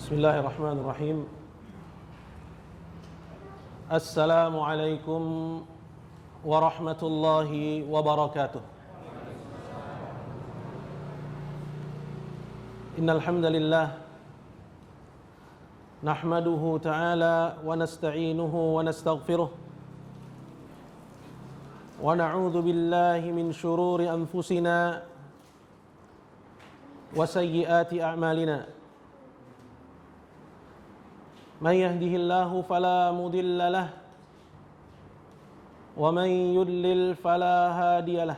Bismillahirrahmanirrahim. Assalamualaikum warahmatullahi wabarakatuh. Innal hamdalillah nahmaduhu ta'ala wa nasta'inuhu wa nastaghfiruh wa na'udzu billahi min shururi anfusina wa sayyiati a'malina. من يهده الله فلا مضل له ومن يضلل فلا هادي له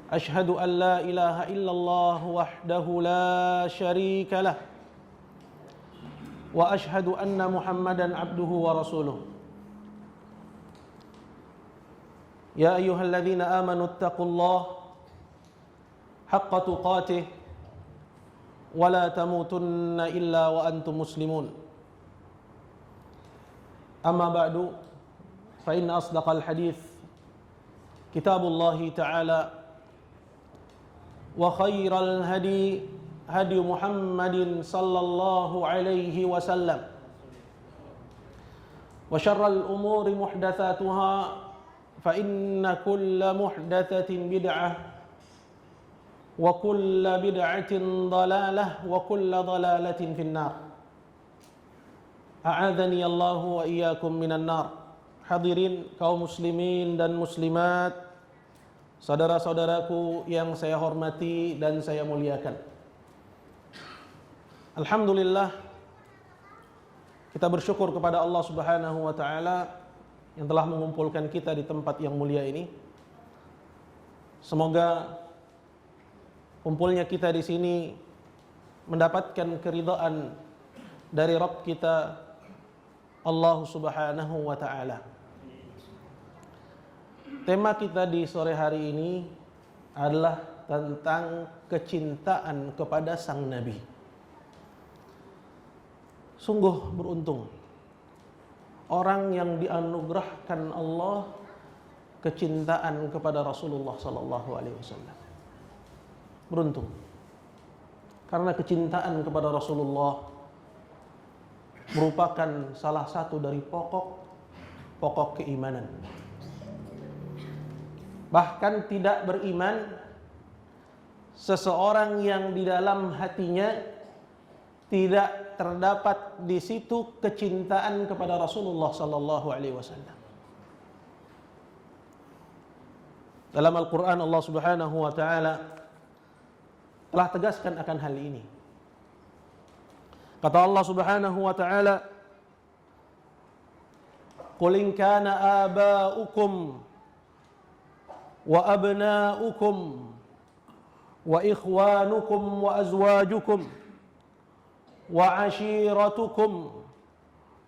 أشهد أن لا إله إلا الله وحده لا شريك له وأشهد أن محمدا عبده ورسوله يا أيها الذين آمنوا اتقوا الله حق تقاته ولا تموتن إلا وأنتم مسلمون أما بعد فإن أصدق الحديث كتاب الله تعالى وخير الهدي هدي محمد صلى الله عليه وسلم وشر الأمور محدثاتها فإن كل محدثة بدعة وكل بدعة ضلالة وكل ضلالة في النار أعاذني الله وإياكم من النار. Hadirin kaum muslimin dan muslimat, saudara-saudaraku yang saya hormati dan saya muliakan. Alhamdulillah, kita bersyukur kepada Allah Subhanahu wa taala yang telah mengumpulkan kita di tempat yang mulia ini. Semoga kumpulnya kita di sini mendapatkan keridhaan dari Rabb kita Allah Subhanahu wa taala. Tema kita di sore hari ini adalah tentang kecintaan kepada sang nabi. Sungguh beruntung orang yang dianugerahkan Allah kecintaan kepada Rasulullah sallallahu alaihi wasallam. Beruntung karena kecintaan kepada Rasulullah merupakan salah satu dari pokok keimanan. Bahkan tidak beriman seseorang yang di dalam hatinya tidak terdapat di situ kecintaan kepada Rasulullah sallallahu alaihi wasallam. Dalam Al-Qur'an Allah Subhanahu wa taala telah tegaskan akan hal ini. Kata Allah Subhanahu wa taala, "Qul in kana aba'ukum wa abna'ukum wa ikhwanukum wa azwajukum wa 'ashiratukum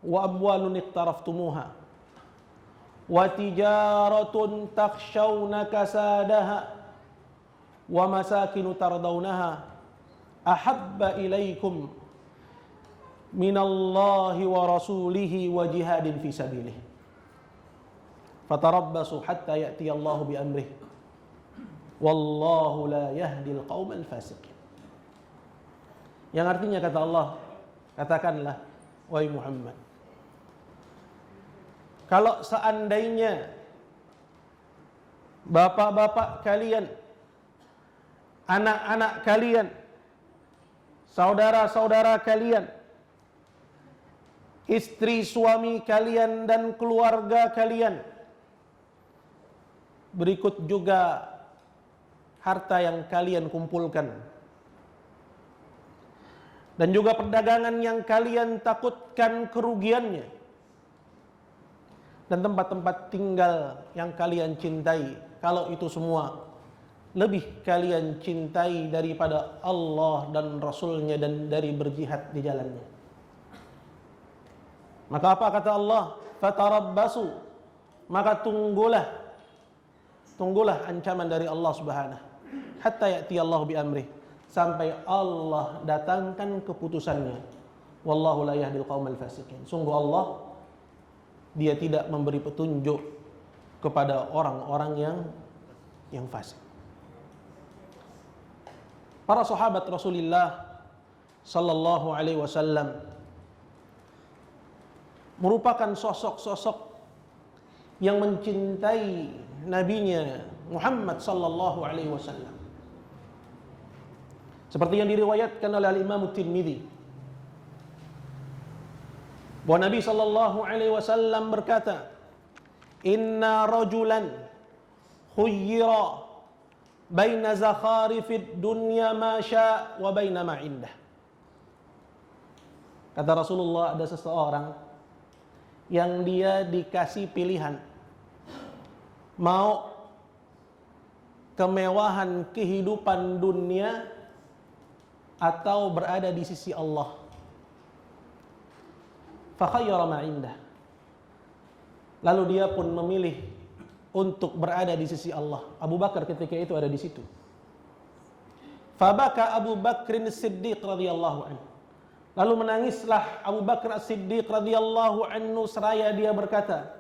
wa amwalun iqtaraftumuha wa tijaratun takhshawna kasadaha wa masakinu tardawnaha ahabba ilaikum minallahi wa rasulihi wa jihadin fi sabilih fatarabbasu hatta ya'tiyallahu bi amrih wallahu la yahdil qaumal fasiqin." Yang artinya kata Allah, katakanlah wahai Muhammad, kalau seandainya bapak-bapak kalian, anak-anak kalian, saudara-saudara kalian, istri suami kalian dan keluarga kalian, berikut juga harta yang kalian kumpulkan, dan juga perdagangan yang kalian takutkan kerugiannya, dan tempat-tempat tinggal yang kalian cintai, kalau itu semua lebih kalian cintai daripada Allah dan Rasulnya dan dari berjihad di jalannya, maka apa kata Allah? Fatarabbasu, maka tunggulah ancaman dari Allah Subhanahu hatta ya'ti Allah bi amrih, sampai Allah datangkan keputusannya. Wallahu la yahdil qaumal fasiqin. Sungguh Allah, Dia tidak memberi petunjuk kepada orang-orang yang fasik. Para sahabat Rasulullah sallallahu alaihi wasallam merupakan sosok-sosok yang mencintai nabinya Muhammad sallallahu alaihi wasallam. Seperti yang diriwayatkan oleh Imam Tirmidzi, bahwa Nabi sallallahu alaihi wasallam berkata, "Inna rajulan khuyyira baina zakharifid dunya ma syaa wa baina ma indah." Kata Rasulullah, ada seseorang yang dia dikasih pilihan mau kemewahan kehidupan dunia atau berada di sisi Allah. Fa khayyara ma indah. Lalu dia pun memilih untuk berada di sisi Allah. Abu Bakar ketika itu ada di situ. Fabaka Abu Bakrin Siddiq radhiyallahu anhu. Lalu menangislah Abu Bakar As-Siddiq radhiyallahu anhu seraya dia berkata,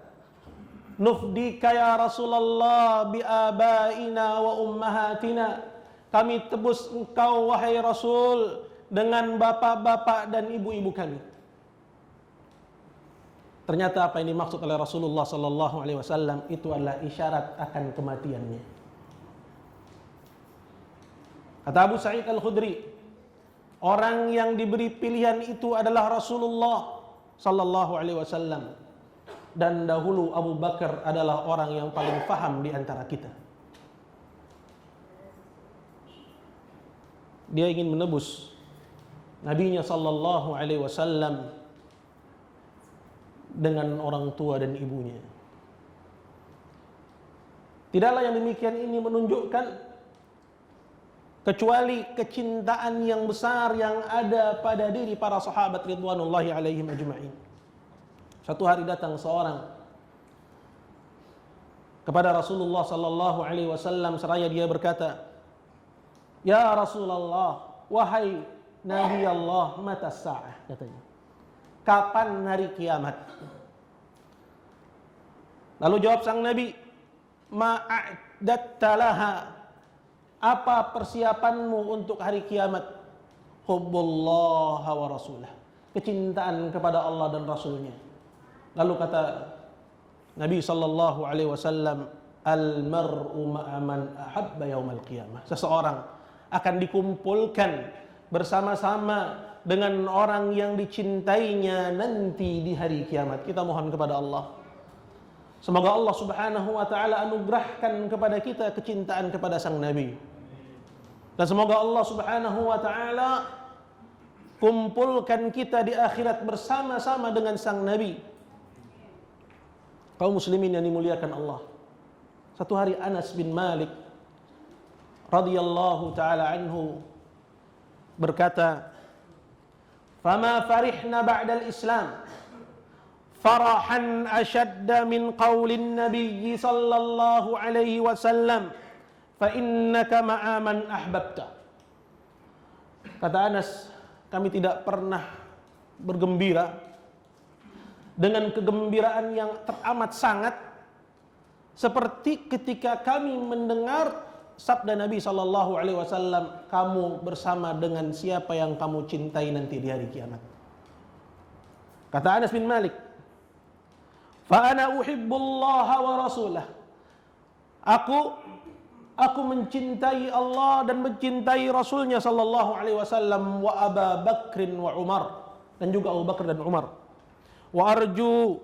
"Nufdika ya Rasulullah bi abaina wa ummahatina." Kami tebus engkau wahai Rasul dengan bapak-bapak dan ibu-ibu kami. Ternyata apa yang dimaksud oleh Rasulullah sallallahu alaihi wasallam itu adalah isyarat akan kematiannya. Kata Abu Sa'id Al-Khudri, orang yang diberi pilihan itu adalah Rasulullah sallallahu alaihi wasallam, dan dahulu Abu Bakar adalah orang yang paling faham di antara kita. Dia ingin menebus nabinya sallallahu alaihi wasallam dengan orang tua dan ibunya. Tidaklah yang demikian ini menunjukkan kecuali kecintaan yang besar yang ada pada diri para sahabat ridwanullahi alaihim ajma'in. Satu hari datang seorang kepada Rasulullah sallallahu alaihi wasallam seraya dia berkata, "Ya Rasulullah, wahai Nabi Allah, mata sa'ah," katanya. "Kapan hari kiamat?" Lalu jawab sang Nabi, "Ma'adatta laha." Apa persiapanmu untuk hari kiamat? "Hubbullah wa rasulah." Kecintaan kepada Allah dan Rasulnya. Lalu kata Nabi sallallahu alaihi wasallam, "Al-mar'u ma'a man ahabba yaumal qiyamah." Seseorang akan dikumpulkan bersama-sama dengan orang yang dicintainya nanti di hari kiamat. Kita mohon kepada Allah, semoga Allah subhanahu wa ta'ala anugerahkan kepada kita kecintaan kepada sang Nabi. Dan semoga Allah subhanahu wa ta'ala kumpulkan kita di akhirat bersama-sama dengan sang Nabi. Kaum muslimin yang dimuliakan Allah, satu hari Anas bin Malik radhiyallahu ta'ala anhu berkata, "Fama farihna ba'dal Islam farahan ashadda min qaulin Nabi sallallahu alaihi wasallam, fa innaka ma'a man ahbabta." Kata Anas, kami tidak pernah bergembira dengan kegembiraan yang teramat sangat seperti ketika kami mendengar sabda Nabi sallallahu alaihi wasallam, "Kamu bersama dengan siapa yang kamu cintai nanti di hari kiamat." Kata Anas bin Malik, "Fa ana uhibbullaha wa rasulah." Aku mencintai Allah dan mencintai Rasulnya sallallahu alaihi wasallam, wa Abu Bakrin wa Umar, dan juga Abu Bakar dan Umar. Wa arju,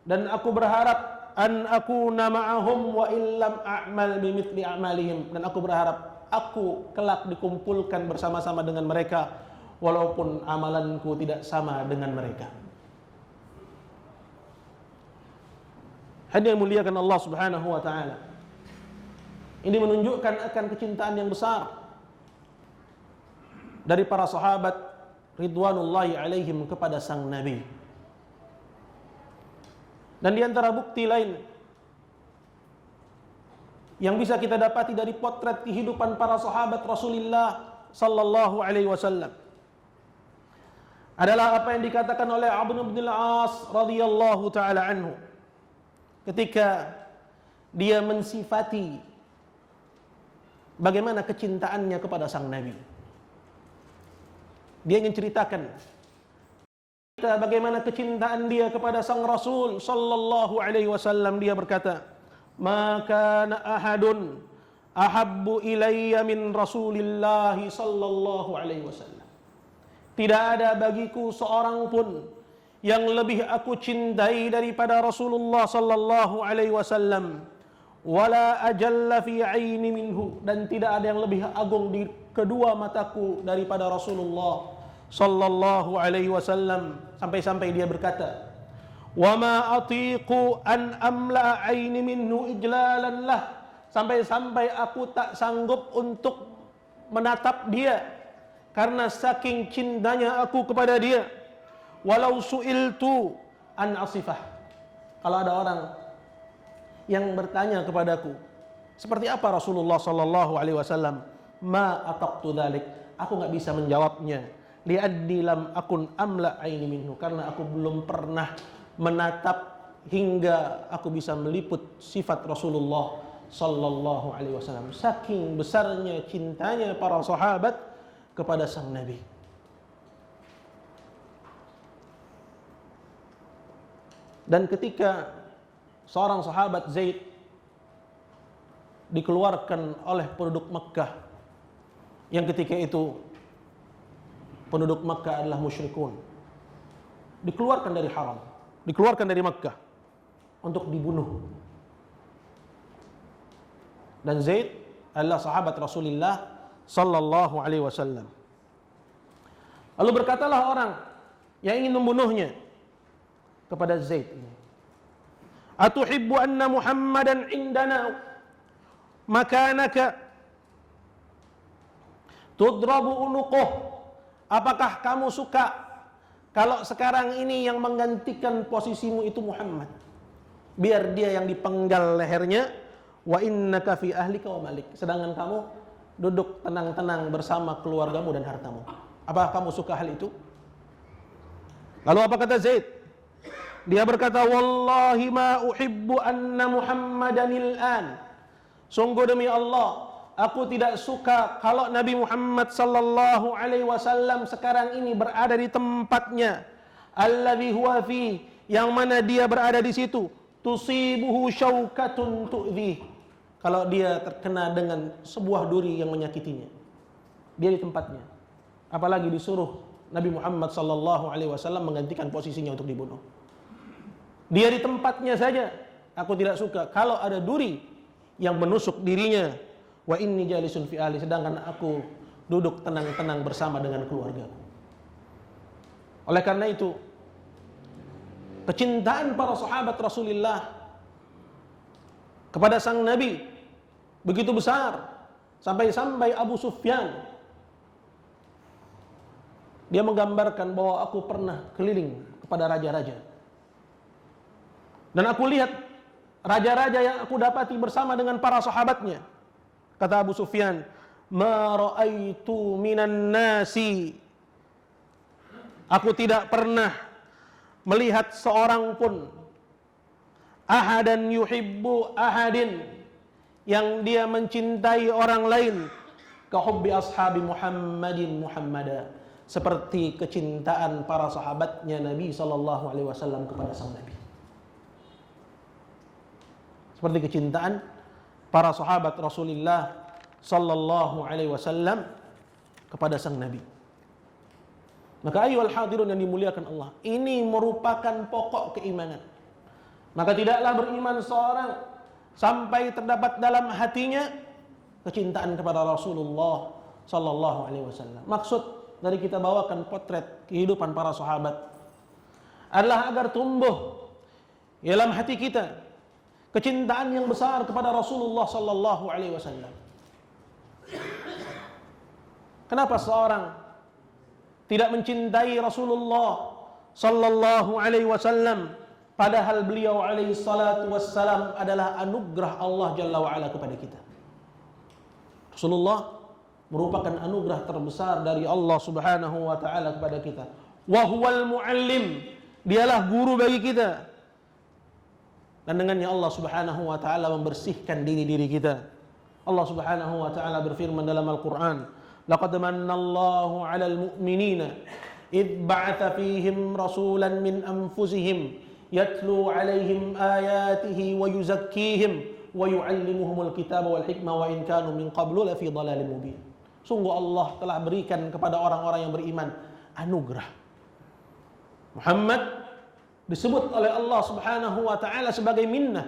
dan aku berharap, an akuna ma'ahum wa illam a'mal bimithli a'malihim, dan aku berharap aku kelak dikumpulkan bersama-sama dengan mereka walaupun amalanku tidak sama dengan mereka. Hadirin muliakan Allah subhanahu wa ta'ala, ini menunjukkan akan kecintaan yang besar dari para sahabat ridwanullahi alaihim kepada sang Nabi. Dan di antara bukti lain yang bisa kita dapati dari potret kehidupan para sahabat Rasulullah sallallahu alaihi wasallam adalah apa yang dikatakan oleh Amr bin al-As radhiyallahu taala anhu ketika dia mensifati bagaimana kecintaannya kepada sang Nabi. Dia ingin ceritakan kita bagaimana kecintaan dia kepada sang Rasul sallallahu alaihi wasallam. Dia berkata, "Ma kana ahadun ahabbu ilayya min Rasulillah sallallahu alaihi wasallam." Tidak ada bagiku seorang pun yang lebih aku cintai daripada Rasulullah sallallahu alaihi wasallam. Wala ajalla fi aini minhu, dan tidak ada yang lebih agung di kedua mataku daripada Rasulullah sallallahu alaihi wasallam. Sampai-sampai dia berkata, "Wa ma atiqu an amla aini minhu ijlalan lah." Sampai-sampai aku tak sanggup untuk menatap dia karena saking cintanya aku kepada dia. Walau su'iltu an asifah. Kalau ada orang yang bertanya kepadaku, seperti apa Rasulullah sallallahu alaihi wasallam, ma ataqtu dzalik, aku enggak bisa menjawabnya. Li'addi lam akun amla aini minhu, karena aku belum pernah menatap hingga aku bisa meliput sifat Rasulullah sallallahu alaihi wasallam. Saking besarnya cintanya para sahabat kepada sang Nabi. Dan ketika seorang sahabat Zaid dikeluarkan oleh penduduk Mekkah, yang ketika itu penduduk Mekkah adalah musyrikun, dikeluarkan dari haram, dikeluarkan dari Mekkah untuk dibunuh. Dan Zaid adalah sahabat Rasulullah sallallahu alaihi wasallam. Lalu berkatalah orang yang ingin membunuhnya kepada Zaid ini, "Atuhibbu anna Muhammadan indana makanaka tudrabu unuquh?" Apakah kamu suka kalau sekarang ini yang menggantikan posisimu itu Muhammad, biar dia yang dipenggal lehernya, wa innaka fi ahlika wa malik, sedangkan kamu duduk tenang-tenang bersama keluargamu dan hartamu. Apakah kamu suka hal itu? Lalu apa kata Zaid? Dia berkata, "Wallahi ma uhibbu anna Muhammadanil an." Sungguh demi Allah, aku tidak suka kalau Nabi Muhammad sallallahu alaihi wasallam sekarang ini berada di tempatnya, alladzi huwa fi, yang mana dia berada di situ, tusibuhu syaukatun tu'dhi, kalau dia terkena dengan sebuah duri yang menyakitinya. Dia di tempatnya, apalagi disuruh Nabi Muhammad sallallahu alaihi wasallam menggantikan posisinya untuk dibunuh. Dia di tempatnya saja, aku tidak suka kalau ada duri yang menusuk dirinya. Wa inni jalisun fi ahli, sedangkan aku duduk tenang-tenang bersama dengan keluarga. Oleh karena itu, kecintaan para sahabat Rasulullah kepada sang Nabi begitu besar, sampai-sampai Abu Sufyan dia menggambarkan bahwa aku pernah keliling kepada raja-raja, dan aku lihat raja-raja yang aku dapati bersama dengan para sahabatnya. Kata Abu Sufyan, "Ma ra'aitu minan nasi," aku tidak pernah melihat seorang pun, ahadan yuhibbu ahadin, yang dia mencintai orang lain, ka hubbi ashabi Muhammadin Muhammada, seperti kecintaan para sahabatnya Nabi sallallahu alaihi wasallam kepada sang Nabi. Seperti kecintaan para sahabat Rasulullah sallallahu alaihi wasallam kepada sang Nabi. Maka ayyuhal hadirun yang dimuliakan Allah, ini merupakan pokok keimanan. Maka tidaklah beriman seorang sampai terdapat dalam hatinya kecintaan kepada Rasulullah sallallahu alaihi wasallam. Maksud dari kita bawakan potret kehidupan para sahabat adalah agar tumbuh dalam hati kita kecintaan yang besar kepada Rasulullah sallallahu alaihi wasallam. Kenapa seorang tidak mencintai Rasulullah sallallahu alaihi wasallam, padahal beliau alaihi salatu wassalam adalah anugerah Allah jalla wa ala kepada kita. Rasulullah merupakan anugerah terbesar dari Allah Subhanahu wa taala kepada kita. Wa huwal muallim, dialah guru bagi kita. Dan dengannya Allah Subhanahu wa taala membersihkan diri-diri kita. Allah Subhanahu wa taala berfirman dalam Al-Qur'an, Laqad mannallahu 'alal mu'minina id ba'atha fihim rasulan min anfusihim yatlu 'alaihim ayatihi wa yuzakkihim wa yu'allimuhumul kitaba wal hikmah wa in kanu min qablu lafi dhalalin mubin. Sungguh Allah telah berikan kepada orang-orang yang beriman anugerah. Muhammad disebut oleh Allah Subhanahu wa taala sebagai minnah.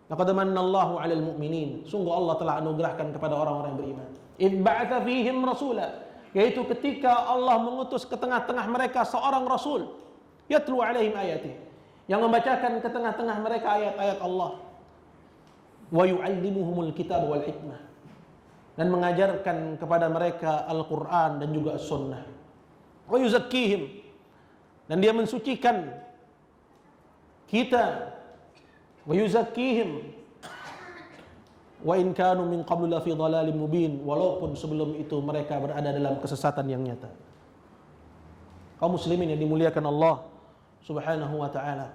Laqad mannallahu 'alal mu'minin. Sungguh Allah telah anugerahkan kepada orang-orang yang beriman. Id ba'atha fihim rasula, yaitu ketika Allah mengutus ke tengah-tengah mereka seorang rasul, yatlu 'alaihim ayati, yang membacakan ke tengah-tengah mereka ayat-ayat Allah, wa yu'allimuhumul kitab wal hikmah, dan mengajarkan kepada mereka Al-Qur'an dan juga As-Sunnah, wa yuzakkihim, dan dia mensucikan kita, wa yuzakkihim wa in kanu min qablu la fi dhalalin mubin, walaupun sebelum itu mereka berada dalam kesesatan yang nyata. Kaum muslimin yang dimuliakan Allah Subhanahu wa taala.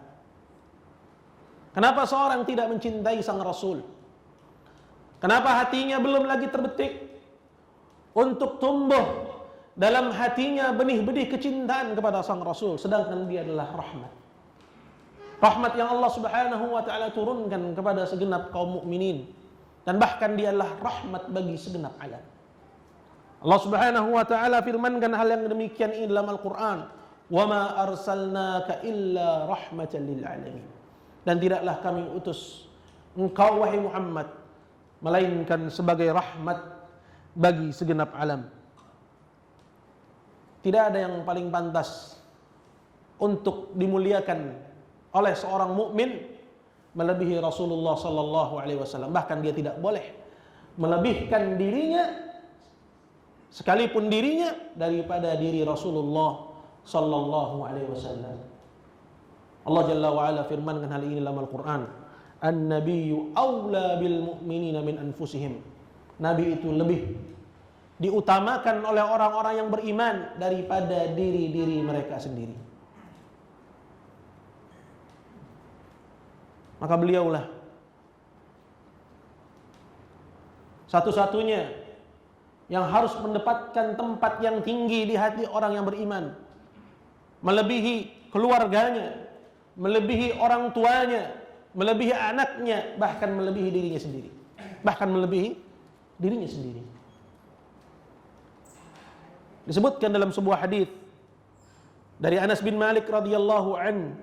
Kenapa seorang tidak mencintai sang rasul? Kenapa hatinya belum lagi terbetik untuk tumbuh dalam hatinya benih-benih kecintaan kepada sang rasul, sedangkan dia adalah rahmat. Rahmat yang Allah Subhanahu wa taala turunkan kepada segenap kaum mukminin, dan bahkan dia adalah rahmat bagi segenap alam. Allah Subhanahu wa taala firmankan hal yang demikian ini dalam Al-Qur'an, "Wa ma arsalnaka illa rahmatan lil alamin." Dan tidaklah kami utus engkau wahai Muhammad melainkan sebagai rahmat bagi segenap alam. Tidak ada yang paling pantas untuk dimuliakan oleh seorang mukmin melebihi Rasulullah sallallahu alaihi wasallam. Bahkan dia tidak boleh melebihkan dirinya sekalipun dirinya daripada diri Rasulullah sallallahu alaihi wasallam. Allah Jalla wa Ala firmankan hal ini dalam Al-Qur'an, "An-nabiyyu aula bil mu'minina min anfusihim." Nabi itu lebih diutamakan oleh orang-orang yang beriman daripada diri-diri mereka sendiri. Maka beliaulah satu-satunya yang harus mendapatkan tempat yang tinggi di hati orang yang beriman, melebihi keluarganya, melebihi orang tuanya, melebihi anaknya, bahkan melebihi dirinya sendiri. Bahkan melebihi dirinya sendiri. Disebutkan dalam sebuah hadis dari Anas bin Malik radhiyallahu an,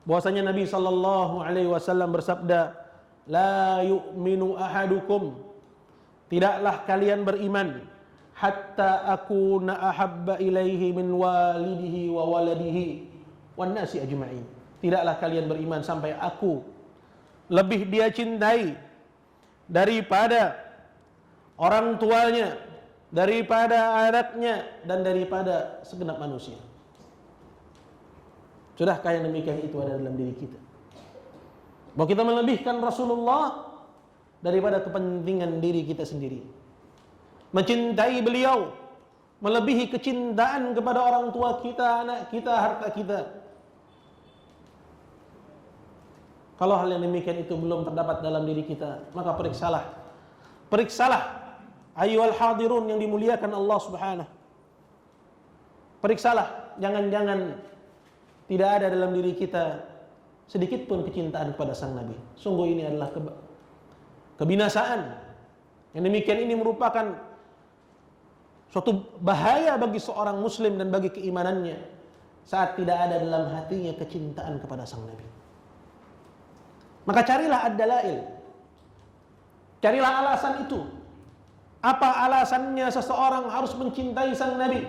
bahwasanya Nabi sallallahu alaihi wasallam bersabda, "La yu'minu ahadukum," tidaklah kalian beriman, "hatta akuna ahabba ilaihi min walidihi wa waladihi wan nasi ajma'in." Tidaklah kalian beriman sampai aku lebih dia cintai daripada orang tuanya, daripada anaknya, dan daripada segenap manusia. Sudahkah yang demikian itu ada dalam diri kita? Bahwa kita melebihkan Rasulullah daripada kepentingan diri kita sendiri. Mencintai beliau melebihi kecintaan kepada orang tua kita, anak kita, harta kita. Kalau hal yang demikian itu belum terdapat dalam diri kita, maka periksalah. Periksalah ayyuhal hadirun yang dimuliakan Allah Subhanahu. Periksalah, jangan-jangan tidak ada dalam diri kita sedikit pun kecintaan kepada sang Nabi. Sungguh ini adalah kebinasaan. Yang demikian ini merupakan suatu bahaya bagi seorang muslim dan bagi keimanannya saat tidak ada dalam hatinya kecintaan kepada sang Nabi. Maka carilah ad-dalail. Carilah alasan itu. Apa alasannya seseorang harus mencintai sang Nabi?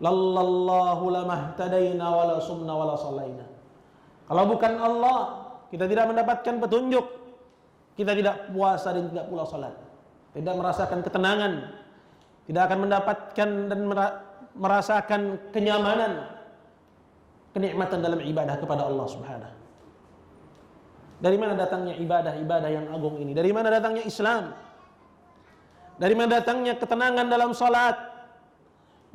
Lallahu lamahtadaina wala sumna wala salaina. Kalau bukan Allah, kita tidak mendapatkan petunjuk. Kita tidak puasa dan tidak pula salat. Tidak merasakan ketenangan. Tidak akan mendapatkan dan merasakan kenyamanan, kenikmatan dalam ibadah kepada Allah Subhanahu. Dari mana datangnya ibadah-ibadah yang agung ini? Dari mana datangnya Islam? Dari mana datangnya ketenangan dalam salat?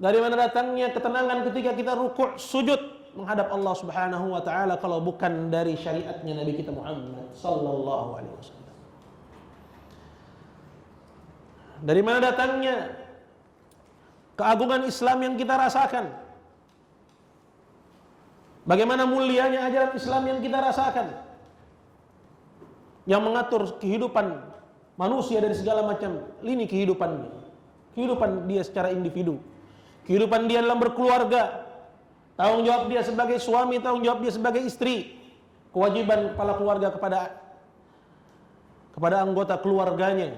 Dari mana datangnya ketenangan ketika kita rukuk sujud menghadap Allah Subhanahu wa taala kalau bukan dari syariatnya Nabi kita Muhammad sallallahu alaihi wasallam? Dari mana datangnya keagungan Islam yang kita rasakan, bagaimana mulianya ajaran Islam yang kita rasakan, yang mengatur kehidupan manusia dari segala macam lini kehidupannya, kehidupan dia secara individu, kehidupan dia dalam berkeluarga, tanggung jawab dia sebagai suami, tanggung jawab dia sebagai istri, kewajiban kepala keluarga kepada anggota keluarganya,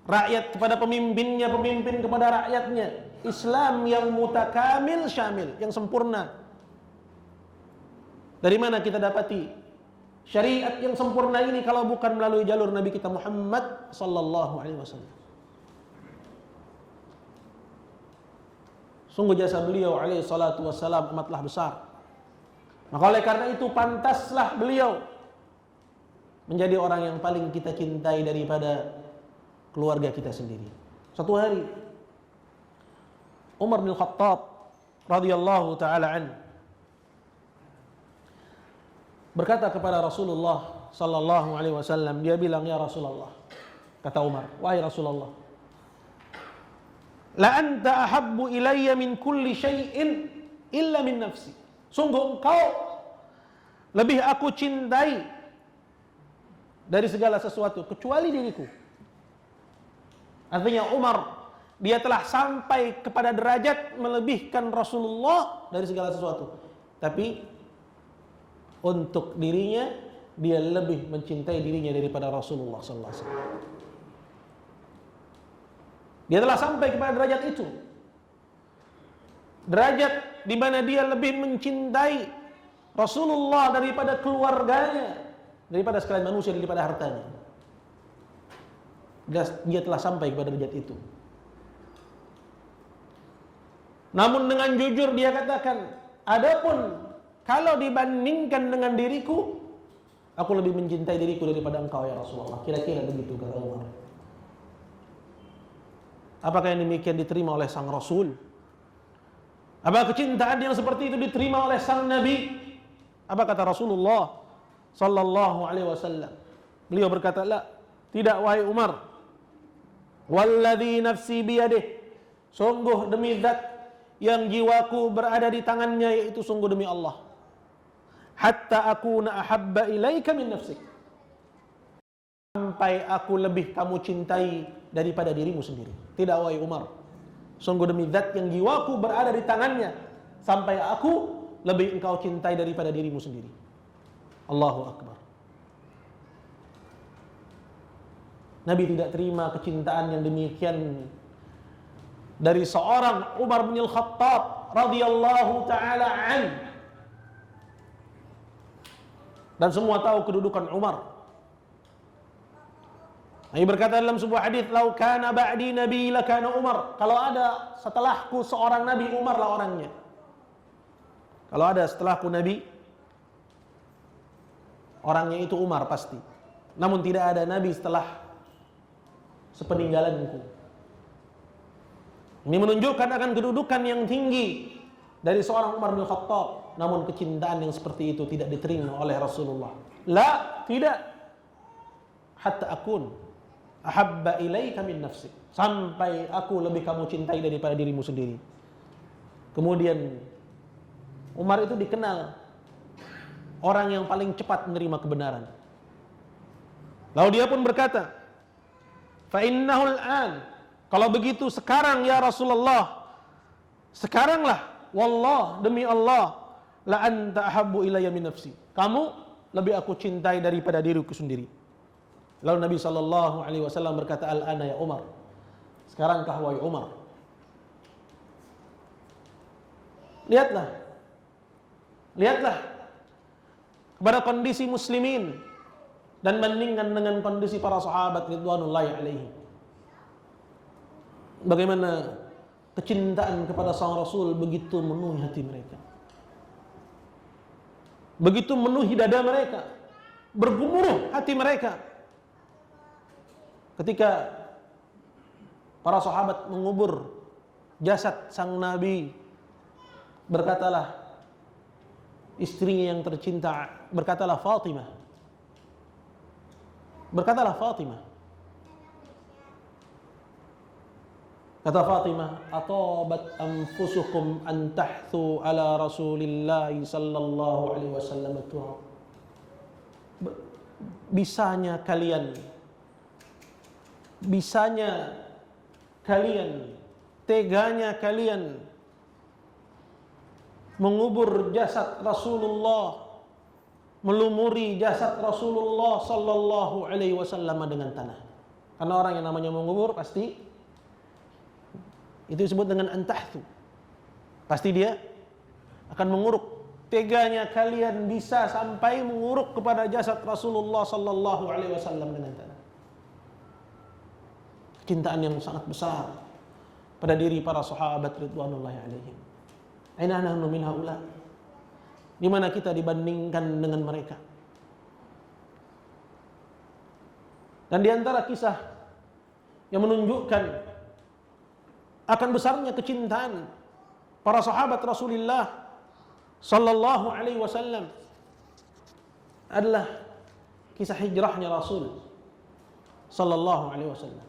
rakyat kepada pemimpinnya, pemimpin kepada rakyatnya. Islam yang mutakamil syamil, yang sempurna. Dari mana kita dapati syariat yang sempurna ini kalau bukan melalui jalur Nabi kita Muhammad sallallahu alaihi wasallam. Sungguh jasa beliau alaihi salatu wassalam amatlah besar. Maka oleh karena itu pantaslah beliau menjadi orang yang paling kita cintai daripada keluarga kita sendiri. Suatu hari Umar bin Khattab radhiyallahu taala an berkata kepada Rasulullah sallallahu alaihi wasallam, dia bilang, "Ya Rasulullah," kata Umar, "Wahai Rasulullah, la anta ahabbu ilayya min kulli syai'in illa min nafsi." Sungguh engkau lebih aku cintai dari segala sesuatu kecuali diriku. Artinya Umar, dia telah sampai kepada derajat melebihkan Rasulullah dari segala sesuatu. Tapi untuk dirinya, dia lebih mencintai dirinya daripada Rasulullah sallallahu alaihi wasallam. Dia telah sampai kepada derajat itu. Derajat di mana dia lebih mencintai Rasulullah daripada keluarganya, daripada sekalian manusia, daripada hartanya. Dia telah sampai kepada derajat itu. Namun dengan jujur dia katakan, adapun kalau dibandingkan dengan diriku, aku lebih mencintai diriku daripada engkau ya Rasulullah. Kira-kira begitu kata Umar. Apakah yang demikian diterima oleh sang Rasul? Apakah kecintaan yang seperti itu diterima oleh sang Nabi? Apa kata Rasulullah sallallahu alaihi wasallam? Beliau berkata, "La, tidak wahai Umar. Walladzi nafsi biyadih. Sungguh demi zat yang jiwaku berada di tangannya, yaitu sungguh demi Allah. Hatta akuna ahabba ilaika min nafsik." Sampai aku lebih kamu cintai daripada dirimu sendiri. Tidak wahai Umar. Sungguh demi zat yang jiwaku berada di tangannya, sampai aku lebih engkau cintai daripada dirimu sendiri. Allahu Akbar. Nabi tidak terima kecintaan yang demikian dari seorang Umar bin Al-Khattab radhiyallahu taala an. Dan semua tahu kedudukan Umar. Nabi berkata dalam sebuah hadis, "Lau kana ba'di nabi lakana Umar." Kalau ada setelahku seorang nabi, Umarlah orangnya. Kalau ada setelahku nabi, orangnya itu Umar pasti. Namun tidak ada nabi setelah sepeninggalanku. Ini menunjukkan akan kedudukan yang tinggi dari seorang Umar bin Khattab. Namun kecintaan yang seperti itu tidak diterima oleh Rasulullah. La, tidak. Hatta akun ahabba ilaika min nafsik. Sampai aku lebih kamu cintai daripada dirimu sendiri. Kemudian Umar itu dikenal orang yang paling cepat menerima kebenaran. Lalu dia pun berkata, "Fa innahul an." Kalau begitu sekarang ya Rasulullah, sekaranglah, wallah, demi Allah, la anta ahabbu ilayya min nafsi. Kamu lebih aku cintai daripada diriku sendiri. Lalu Nabi sallallahu alaihi wasallam berkata, "Al-ana ya Umar." Sekarangkah wahai Umar. Lihatlah kepada kondisi muslimin dan bandingkan dengan kondisi para sahabat ridwanullahi alaihi. Bagaimana kecintaan kepada sang Rasul begitu memenuhi hati mereka. Begitu memenuhi dada mereka, bergemuruh hati mereka. Ketika para sahabat mengubur jasad sang Nabi, berkatalah istrinya yang tercinta, berkatalah Fatimah. Kata Fatimah, "Atabat anfusukum an tahthu ala Rasulillah sallallahu alaihi wasallam turab." Bisanya kalian, teganya kalian mengubur jasad Rasulullah, melumuri jasad Rasulullah sallallahu alaihi wasallam dengan tanah. Karena orang yang namanya mengubur pasti itu disebut dengan antahtu. Pasti dia akan menguruk. Teganya kalian bisa sampai menguruk kepada jasad Rasulullah sallallahu alaihi wasallam dengan tanah. Kecintaan yang sangat besar pada diri para sahabat ridwanullahi alaihim. Aina nahnu min haula? Di mana kita dibandingkan dengan mereka? Dan di antara kisah yang menunjukkan akan besarnya kecintaan para sahabat Rasulullah sallallahu alaihi wasallam adalah kisah hijrahnya Rasul sallallahu alaihi wasallam.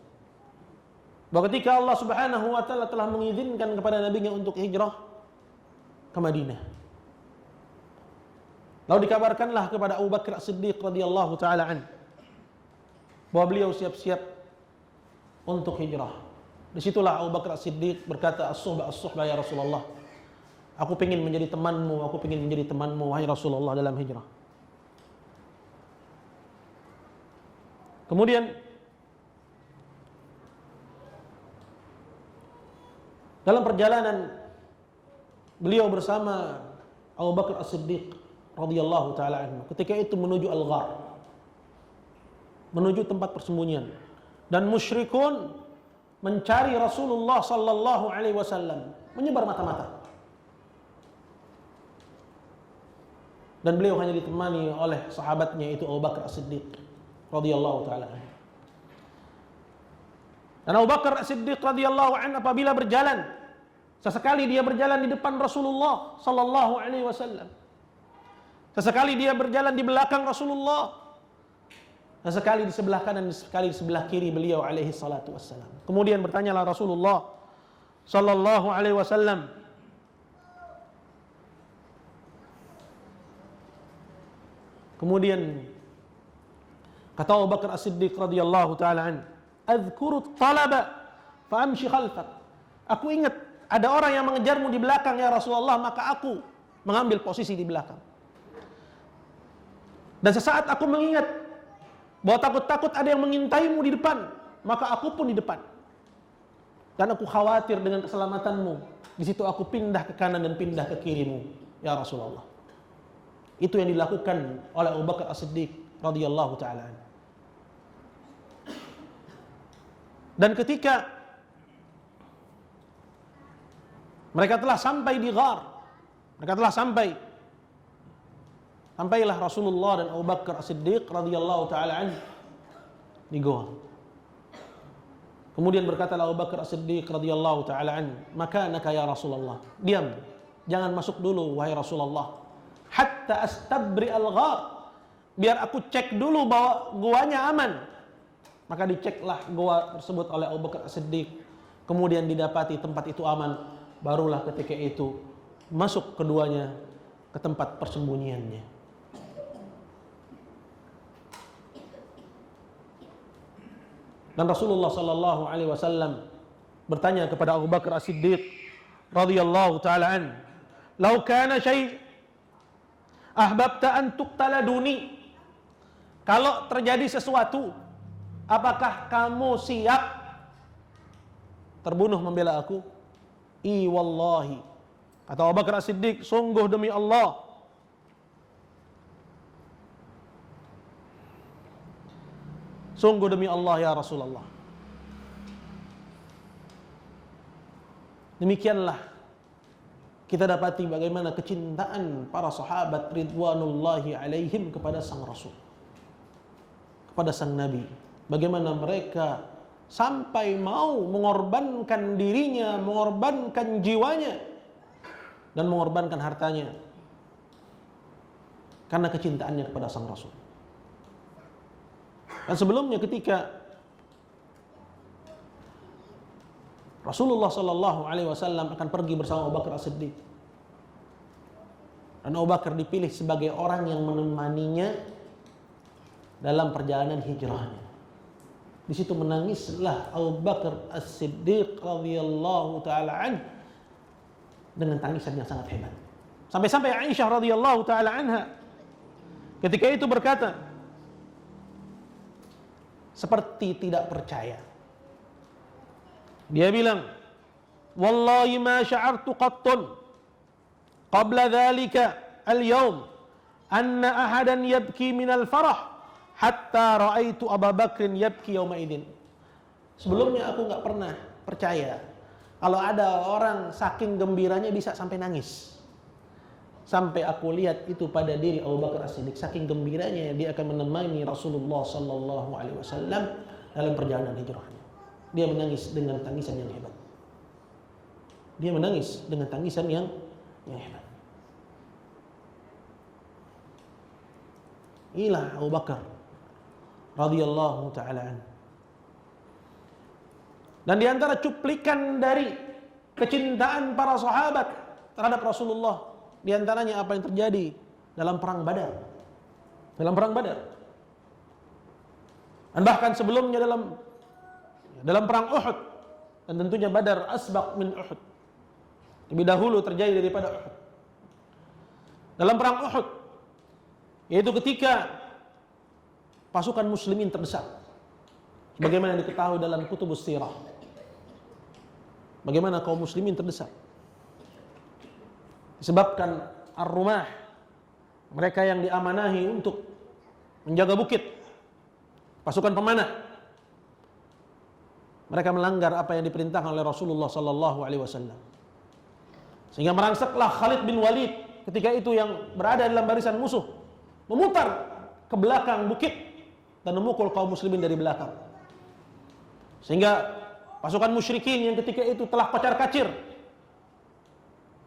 Bahwa ketika Allah Subhanahu wa taala telah mengizinkan kepada nabinya untuk hijrah ke Madinah, lalu dikabarkanlah kepada Abu Bakar As-Siddiq radhiyallahu taala an bahwa beliau siap-siap untuk hijrah. Disitulah Abu Bakar As-Siddiq berkata, as-suhbah ya Rasulullah. Aku ingin menjadi temanmu, wahai Rasulullah dalam hijrah. Kemudian dalam perjalanan beliau bersama Abu Bakar As-Siddiq radhiyallahu taala anhu ketika itu menuju Al-Ghar, menuju tempat persembunyian, dan musyrikun mencari Rasulullah sallallahu alaihi wasallam, menyebar mata-mata. Dan beliau hanya ditemani oleh sahabatnya itu Abu Bakar As-Siddiq radhiyallahu taala anhu. Dan Abu Bakar As-Siddiq radhiyallahu anhu apabila berjalan, sesekali dia berjalan di depan Rasulullah sallallahu alaihi wasallam. Sesekali dia berjalan di belakang Rasulullah. Sekali di sebelah kanan, sekali di sebelah kiri beliau alaihi salatu wassalam. Kemudian bertanyalah Rasulullah sallallahu alaihi wasallam, kemudian kata Abu Bakar As-Siddiq radhiyallahu taala an, "Adzkuru talaba fa amshi khalfak." Aku ingat ada orang yang mengejarmu di belakang ya Rasulullah, maka aku mengambil posisi di belakang. Dan sesaat aku mengingat bahwa takut-takut ada yang mengintaimu di depan, maka aku pun di depan. Dan aku khawatir dengan keselamatanmu. Di situ aku pindah ke kanan dan pindah ke kirimu, ya Rasulullah. Itu yang dilakukan oleh Abu Bakar As-Siddiq radhiyallahu taala. Dan ketika mereka telah sampai di Ghar, sampailah Rasulullah dan Abu Bakar As-Siddiq radhiyallahu taala anhu di goa. Kemudian berkatalah Abu Bakar As-Siddiq radhiyallahu taala anhu, "Makanaka ya Rasulullah." Diam, jangan masuk dulu wahai Rasulullah. Hatta astabri al-ghar. Biar aku cek dulu bahwa goanya aman. Maka diceklah goa tersebut oleh Abu Bakar As-Siddiq. Kemudian didapati tempat itu aman. Barulah ketika itu masuk keduanya ke tempat persembunyiannya. Dan Rasulullah sallallahu alaihi wasallam bertanya kepada Abu Bakar As-Siddiq radhiyallahu taala an, "Lau kana syai' ahbabta an tuqtala duni?" Kalau terjadi sesuatu, apakah kamu siap terbunuh membela aku? I wallahi. Kata Abu Bakar As-Siddiq, sungguh demi Allah, sungguh demi Allah ya Rasulullah. Demikianlah kita dapati bagaimana kecintaan para sahabat ridwanullahi alaihim kepada sang Rasul, kepada sang Nabi. Bagaimana mereka sampai mau mengorbankan dirinya, mengorbankan jiwanya, dan mengorbankan hartanya karena kecintaannya kepada sang Rasul. Dan sebelumnya ketika Rasulullah sallallahu alaihi wasallam akan pergi bersama Abu Bakar As-Siddiq. Dan Abu Bakar dipilih sebagai orang yang menemaninya dalam perjalanan hijrahnya. Di situ menangislah Abu Bakar As-Siddiq radhiyallahu taala anhu dengan tangisan yang sangat hebat. Sampai-sampai Aisyah radhiyallahu taala anha ketika itu berkata, seperti tidak percaya. Dia bilang, "Wallahi ma sya'artu qattun qabla dhalika al-yawm anna ahadan yabki min al-farah hatta ra'aitu Abu Bakrin yabki yawma idin." Sebelumnya aku enggak pernah percaya kalau ada orang saking gembiranya bisa sampai nangis. Sampai aku lihat itu pada diri Abu Bakar As-Siddiq, saking gembiranya dia akan menemani Rasulullah sallallahu alaihi wasallam dalam perjalanan hijrahnya. Dia menangis dengan tangisan yang hebat. Dia menangis dengan tangisan yang hebat. Inilah Abu Bakar radhiyallahu taala anhu. Dan di antara cuplikan dari kecintaan para sahabat terhadap Rasulullah, di antaranya apa yang terjadi dalam perang Badar. Dalam perang Badar. Dan bahkan sebelumnya dalam perang Uhud, dan tentunya Badar asbaq min Uhud. Lebih dahulu terjadi daripada Uhud. Dalam perang Uhud, yaitu ketika pasukan muslimin terdesak. Bagaimana diketahui dalam kutubus sirah. Bagaimana kaum muslimin terdesak. Disebabkan ar-rumah, mereka yang diamanahi untuk menjaga bukit, pasukan pemanah, mereka melanggar apa yang diperintahkan oleh Rasulullah sallallahu alaihi wasallam. Sehingga merangsaklah Khalid bin Walid ketika itu yang berada dalam barisan musuh, memutar ke belakang bukit dan memukul kaum muslimin dari belakang. Sehingga pasukan musyrikin yang ketika itu telah kocar-kacir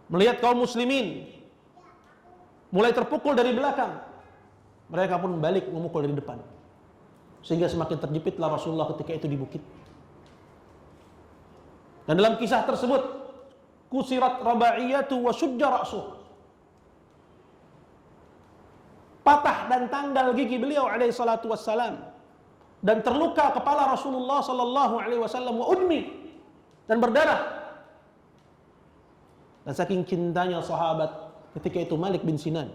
melihat kaum muslimin mulai terpukul dari belakang, mereka pun balik memukul dari depan. Sehingga semakin terjepitlah Rasulullah ketika itu di bukit. Dan dalam kisah tersebut, kusirat rabaiyatu wa sujja ra'suh. Patah dan tanggal gigi beliau alaihi salatu wassalam, dan terluka kepala Rasulullah sallallahu alaihi wasallam wa udmi, dan berdarah. Dan saking cintanya sahabat ketika itu Malik bin Sinan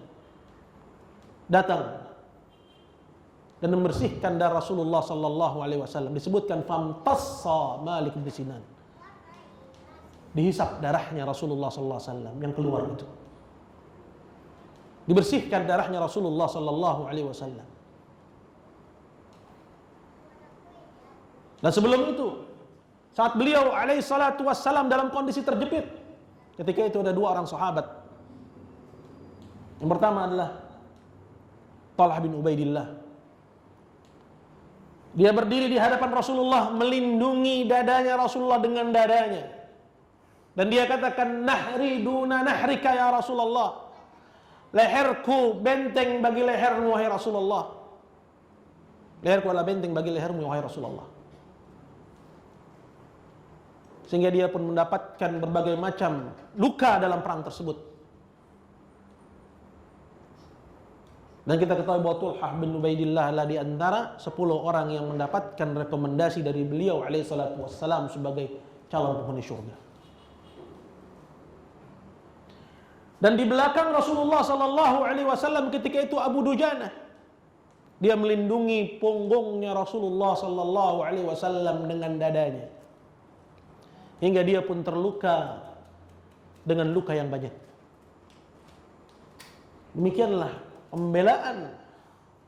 datang dan membersihkan darah Rasulullah sallallahu alaihi wasallam. Disebutkan famtassa Malik bin Sinan. Dihisap darahnya Rasulullah sallallahu alaihi wasallam yang keluar itu. Dibersihkan darahnya Rasulullah sallallahu alaihi wasallam. Dan sebelum itu, saat beliau alaihi salatu wassalam dalam kondisi terjepit, ketika itu ada dua orang sahabat. Yang pertama adalah Talha bin Ubaidillah. Dia berdiri di hadapan Rasulullah, melindungi dadanya Rasulullah dengan dadanya. Dan dia katakan, "Nahri duna nahrika ya Rasulullah." Leherku benteng bagi lehermu wahai Rasulullah. Leherku adalah benteng bagi lehermu wahai Rasulullah. Sehingga dia pun mendapatkan berbagai macam luka dalam perang tersebut. Dan kita ketahui bahwa Talha bin Ubaidillah adalah di antara 10 orang yang mendapatkan rekomendasi dari beliau alaihi salatu wassalam sebagai calon penghuni syurga. Dan di belakang Rasulullah sallallahu alaihi wasallam ketika itu Abu Dujanah. Dia melindungi punggungnya Rasulullah sallallahu alaihi wasallam dengan dadanya. Hingga dia pun terluka dengan luka yang banyak. Demikianlah pembelaan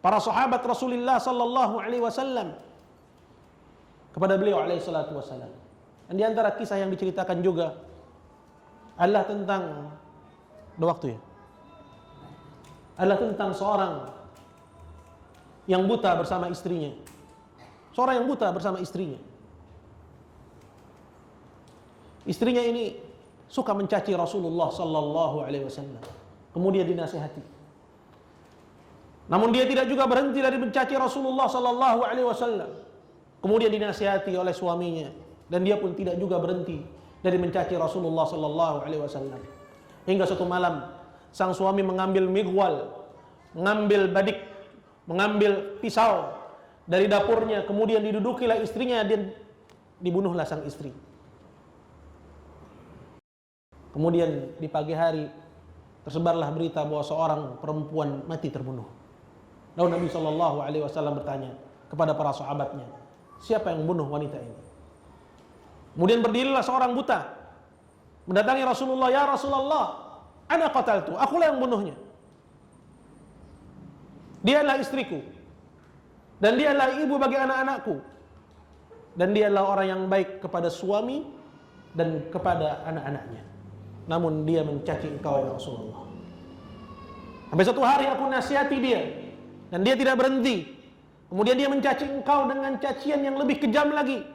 para sahabat Rasulullah sallallahu alaihi wasallam kepada beliau alaihi salatu wasallam. Dan di antara kisah yang diceritakan juga adalah tentang adalah tentang seorang yang buta bersama istrinya. Seorang yang buta bersama istrinya. Istrinya ini suka mencaci Rasulullah sallallahu alaihi wasallam. Kemudian dinasihati. Namun dia tidak juga berhenti dari mencaci Rasulullah sallallahu alaihi wasallam. Kemudian dinasihati oleh suaminya, dan dia pun tidak juga berhenti dari mencaci Rasulullah sallallahu alaihi wasallam. Hingga suatu malam sang suami mengambil migwal, mengambil badik, mengambil pisau dari dapurnya, kemudian didudukilah istrinya dan dibunuhlah sang istri. Kemudian di pagi hari tersebarlah berita bahwa seorang perempuan mati terbunuh. Lalu Nabi sallallahu alaihi wasallam bertanya kepada para sahabatnya, siapa yang membunuh wanita ini? Kemudian berdirilah seorang buta mendatangi Rasulullah, ya Rasulullah, ana qataltu, akulah yang membunuhnya. Dia adalah istriku dan dia adalah ibu bagi anak-anakku dan dia adalah orang yang baik kepada suami dan kepada anak-anaknya. Namun dia mencaci engkau ya Rasulullah. Sampai satu hari aku nasihati dia dan dia tidak berhenti. Kemudian dia mencaci engkau dengan cacian yang lebih kejam lagi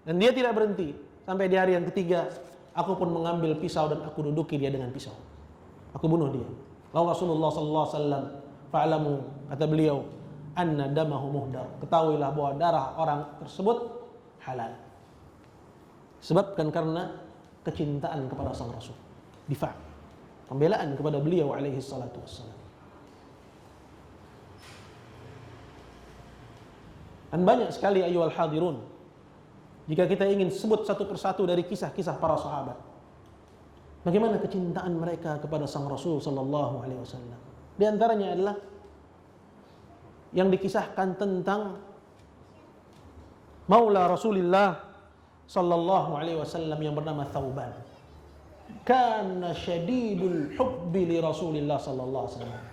dan dia tidak berhenti. Sampai di hari yang ketiga aku pun mengambil pisau dan aku duduki dia dengan pisau. Aku bunuh dia. Lalu Rasulullah sallallahu alaihi wasallam, fa'lamu, kata beliau, anna damahu muhdar. Ketahuilah bahwa darah orang tersebut halal. Sebabkan karena kecintaan kepada sang Rasul. Difa', pembelaan kepada beliau alaihi salatu wassalam. Dan banyak sekali ayyuhal hadirun, jika kita ingin sebut satu persatu dari kisah-kisah para sahabat, bagaimana kecintaan mereka kepada sang Rasul sallallahu alaihi wasallam. Di antaranya adalah yang dikisahkan tentang Maula Rasulullah sallallahu alaihi wasallam yang bernama Thauban. Kana syadidul hubbi li Rasulillah sallallahu alaihi wasallam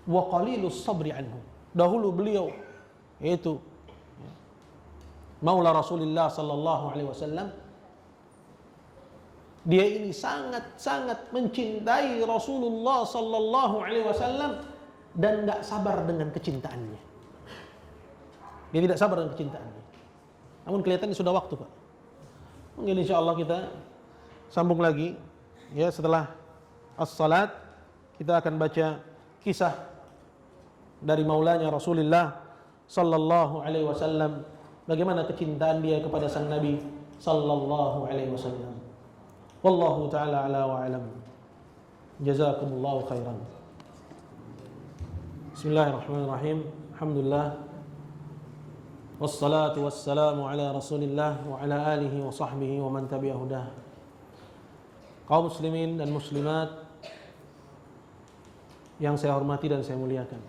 wa qalilus sabri anhu. Dahulu beliau yaitu Maula Rasulullah sallallahu alaihi wasallam, dia ini sangat-sangat mencintai Rasulullah sallallahu alaihi wasallam dan enggak sabar dengan kecintaannya. Dia tidak sabar dengan kecintaannya. Namun kelihatannya sudah waktu, Pak. Mungkin insyaallah kita sambung lagi ya setelah as-salat, kita akan baca kisah dari maulanya Rasulullah sallallahu alaihi wasallam, bagaimana kecintaan dia kepada sang Nabi sallallahu alaihi wasallam. Wallahu taala ala wa alam. Jazakumullahu khairan. Bismillahirrahmanirrahim. Alhamdulillah. Wassalatu wassalamu ala Rasulillah wa ala alihi wa sahbihi wa man tabi'ahu hudah. Kaum muslimin dan muslimat yang saya hormati dan saya muliakan.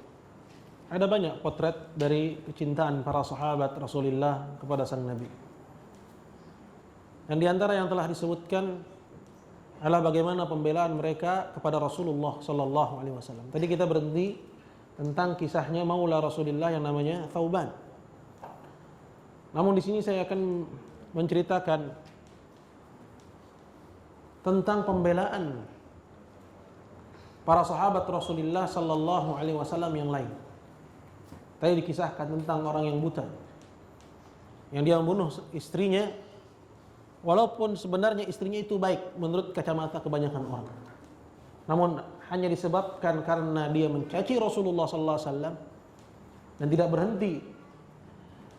Ada banyak potret dari kecintaan para sahabat Rasulullah kepada sang Nabi. Dan di antara yang telah disebutkan adalah bagaimana pembelaan mereka kepada Rasulullah sallallahu alaihi wasallam. Tadi kita berhenti tentang kisahnya Maula Rasulullah yang namanya Thauban. Namun di sini saya akan menceritakan tentang pembelaan para sahabat Rasulullah sallallahu alaihi wasallam yang lain. Tadi dikisahkan tentang orang yang buta, yang dia membunuh istrinya, walaupun sebenarnya istrinya itu baik menurut kacamata kebanyakan orang. Namun hanya disebabkan karena dia mencaci Rasulullah sallallahu alaihi wasallam dan tidak berhenti.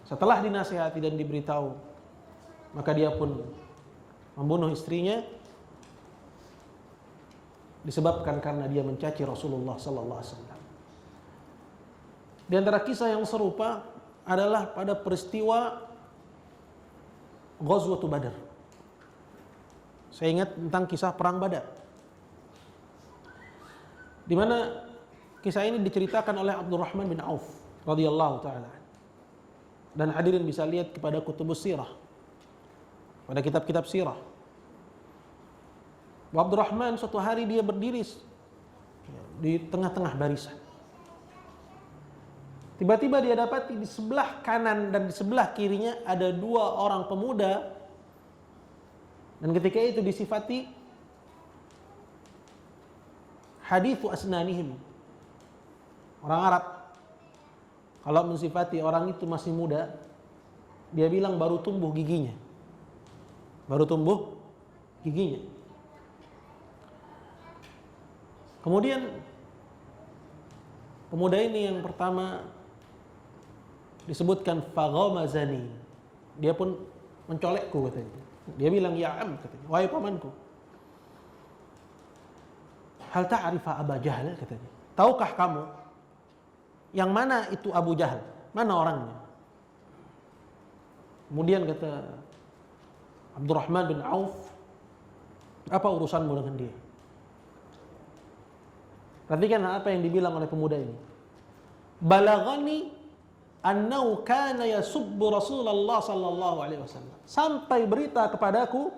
Setelah dinasihati dan diberitahu, maka dia pun membunuh istrinya disebabkan karena dia mencaci Rasulullah sallallahu alaihi wasallam. Di antara kisah yang serupa adalah pada peristiwa Ghazwatul Badar. Saya ingat tentang kisah perang Badar, di mana kisah ini diceritakan oleh Abdurrahman bin Auf radhiyallahu taala. Dan hadirin bisa lihat kepada kutubus sirah, pada kitab-kitab sirah. Abdurrahman suatu hari dia berdiri di tengah-tengah barisan. Tiba-tiba dia dapati di sebelah kanan dan di sebelah kirinya ada dua orang pemuda, dan ketika itu disifati hadithu asnanihim. Orang Arab kalau mensifati orang itu masih muda, dia bilang baru tumbuh giginya. Baru tumbuh giginya. Kemudian pemuda ini yang pertama disebutkan faghamazani. Dia pun mencolekku katanya. Dia bilang, ya am, katanya, wahai pamanku. Hal ta'rifa Aba Jahal, katanya. Tahukah kamu yang mana itu Abu Jahal? Mana orangnya? Kemudian kata Abdurrahman bin Auf, apa urusanmu dengan dia? Perhatikan apa yang dibilang oleh pemuda ini. Balaghani annahu kana yasubbu Rasulullah sallallahu alaihi wasallam. Sampai berita kepadaku,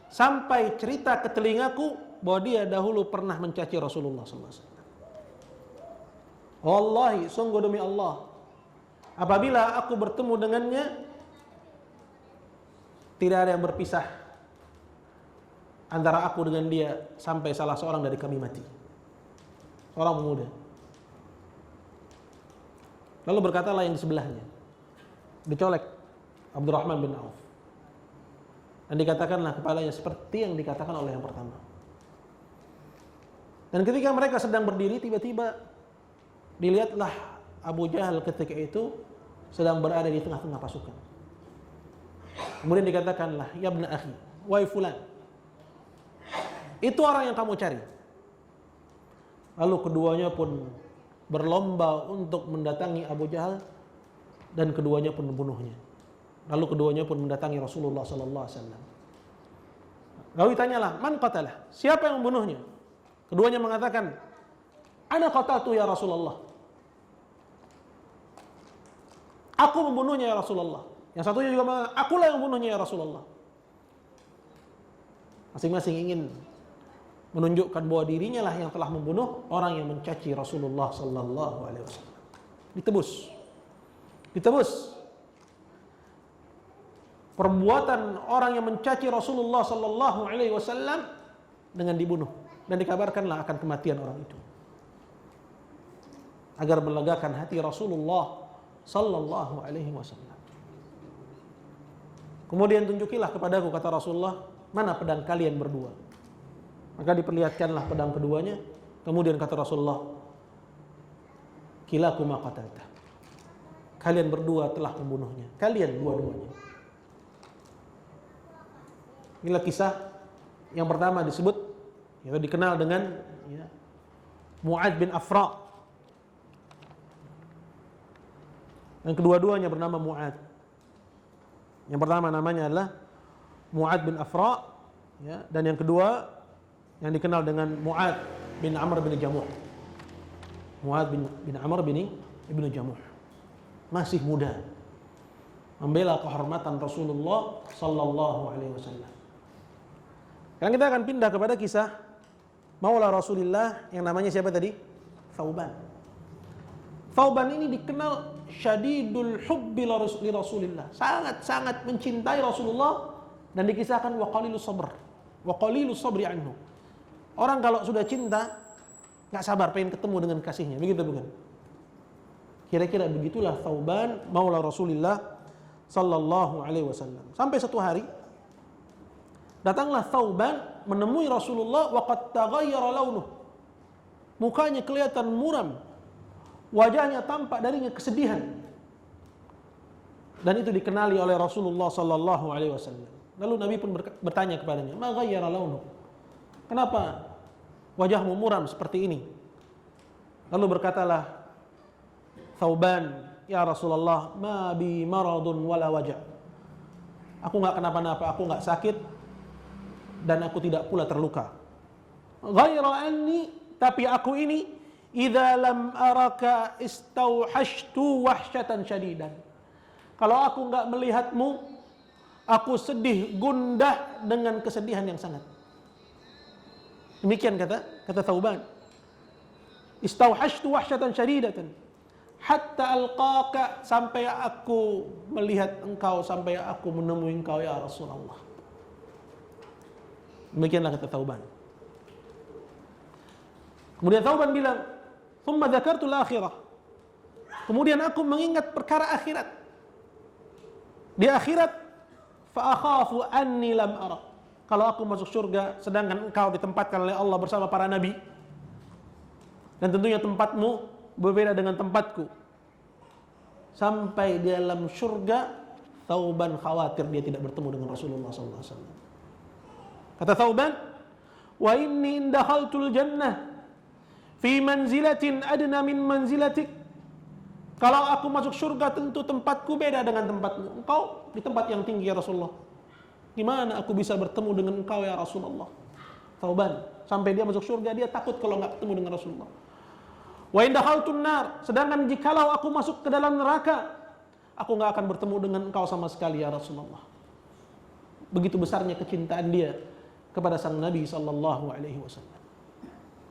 sampai cerita ke telingaku bahwa dia dahulu pernah mencaci Rasulullah sallallahu alaihi wasallam. Wallahi, sungguh demi Allah, apabila aku bertemu dengannya, tidak ada yang berpisah antara aku dengan dia sampai salah seorang dari kami mati. Seorang pemuda. Lalu berkatalah yang di sebelahnya, dicolek Abdurrahman bin Auf, dan dikatakanlah kepalanya seperti yang dikatakan oleh yang pertama. Dan ketika mereka sedang berdiri, tiba-tiba dilihatlah Abu Jahal ketika itu sedang berada di tengah-tengah pasukan. Kemudian dikatakanlah, ya ibn akhi, wahai fulan, itu orang yang kamu cari. Lalu keduanya pun berlomba untuk mendatangi Abu Jahal, dan keduanya pun membunuhnya. Lalu keduanya pun mendatangi Rasulullah sallallahu alaihi wasallam. Lalu ditanyalah, man qatalah? Siapa yang membunuhnya? Keduanya mengatakan, ana qataltu ya Rasulullah. Aku membunuhnya ya Rasulullah. Yang satunya juga mengatakan, akulah yang membunuhnya ya Rasulullah. Masing-masing ingin menunjukkan bahwa dirinya lah yang telah membunuh orang yang mencaci Rasulullah sallallahu alaihi wasallam. Ditebus. Perbuatan orang yang mencaci Rasulullah sallallahu alaihi wasallam dengan dibunuh, dan dikabarkanlah akan kematian orang itu. Agar melegakan hati Rasulullah sallallahu alaihi wasallam. Kemudian tunjukilah kepadaku, kata Rasulullah, mana pedang kalian berdua. Maka diperlihatkanlah pedang keduanya. Kemudian kata Rasulullah, kilakuma qatalta. Kalian berdua telah membunuhnya. Kalian dua-duanya. Inilah kisah yang pertama disebut, yang dikenal dengan Mu'adz bin Afra. Yang kedua-duanya bernama Mu'adz. Yang pertama namanya adalah Mu'adz bin Afra, dan yang kedua yang dikenal dengan Mu'adz bin Amr bin Jamuh. Mu'adz bin Amr bin Jamuh. Masih muda, membela kehormatan Rasulullah sallallahu alaihi wasallam. Sekarang kita akan pindah kepada kisah Maula Rasulullah yang namanya siapa tadi? Thauban. Thauban ini dikenal syadidul hubbi li Rasulillah. Sangat-sangat mencintai Rasulullah, dan dikisahkan wa qalilus sabri anhu. Orang kalau sudah cinta, gak sabar pengen ketemu dengan kasihnya, begitu bukan? Kira-kira begitulah Thauban Maula Rasulillah sallallahu alaihi wasallam. Sampai satu hari datanglah Thauban menemui Rasulullah wa qad taghayyara launuh. Mukanya kelihatan muram, wajahnya tampak darinya kesedihan. Dan itu dikenali oleh Rasulullah sallallahu alaihi wasallam. Lalu Nabi pun bertanya kepadanya, "Ma ghayyara launuh?" Kenapa wajahmu muram seperti ini? Lalu berkatalah Thauban, "Ya Rasulullah, ma bi maradun wala wajah." Aku enggak kenapa-napa, aku enggak sakit, dan aku tidak pula terluka. Ghaira anni, tapi aku ini idza lam araka istauhashtu wahsyatan syadidan. Kalau aku enggak melihatmu, aku sedih gundah dengan kesedihan yang sangat. Demikian kata Thauban. Istauhashtu wahsyatan syadidatan hatta alqaka, sampai aku melihat engkau, sampai aku menemui engkau ya Rasulullah. Demikianlah kata Thauban. Kemudian Thauban bilang, "Tsumma dzakartu al-akhirah." Kemudian aku mengingat perkara akhirat. Di akhirat, fa akhafu anni lam ara. Kalau aku masuk surga sedangkan engkau ditempatkan oleh Allah bersama para nabi, dan tentunya tempatmu berbeda dengan tempatku. Sampai di dalam surga, Thauban khawatir dia tidak bertemu dengan Rasulullah sallallahu alaihi wasallam. Kata Thauban, "Wa inni indakhaltul jannah fi manzilatin adna min manzilatik." Kalau aku masuk surga tentu tempatku beda dengan tempatmu. Engkau di tempat yang tinggi ya Rasulullah. Gimana aku bisa bertemu dengan engkau ya Rasulullah? Thauban, sampai dia masuk surga dia takut kalau enggak ketemu dengan Rasulullah. Wa indakhaltun nar, sedangkan jikalau aku masuk ke dalam neraka, aku enggak akan bertemu dengan engkau sama sekali ya Rasulullah. Begitu besarnya kecintaan dia kepada sang Nabi sallallahu alaihi wasallam.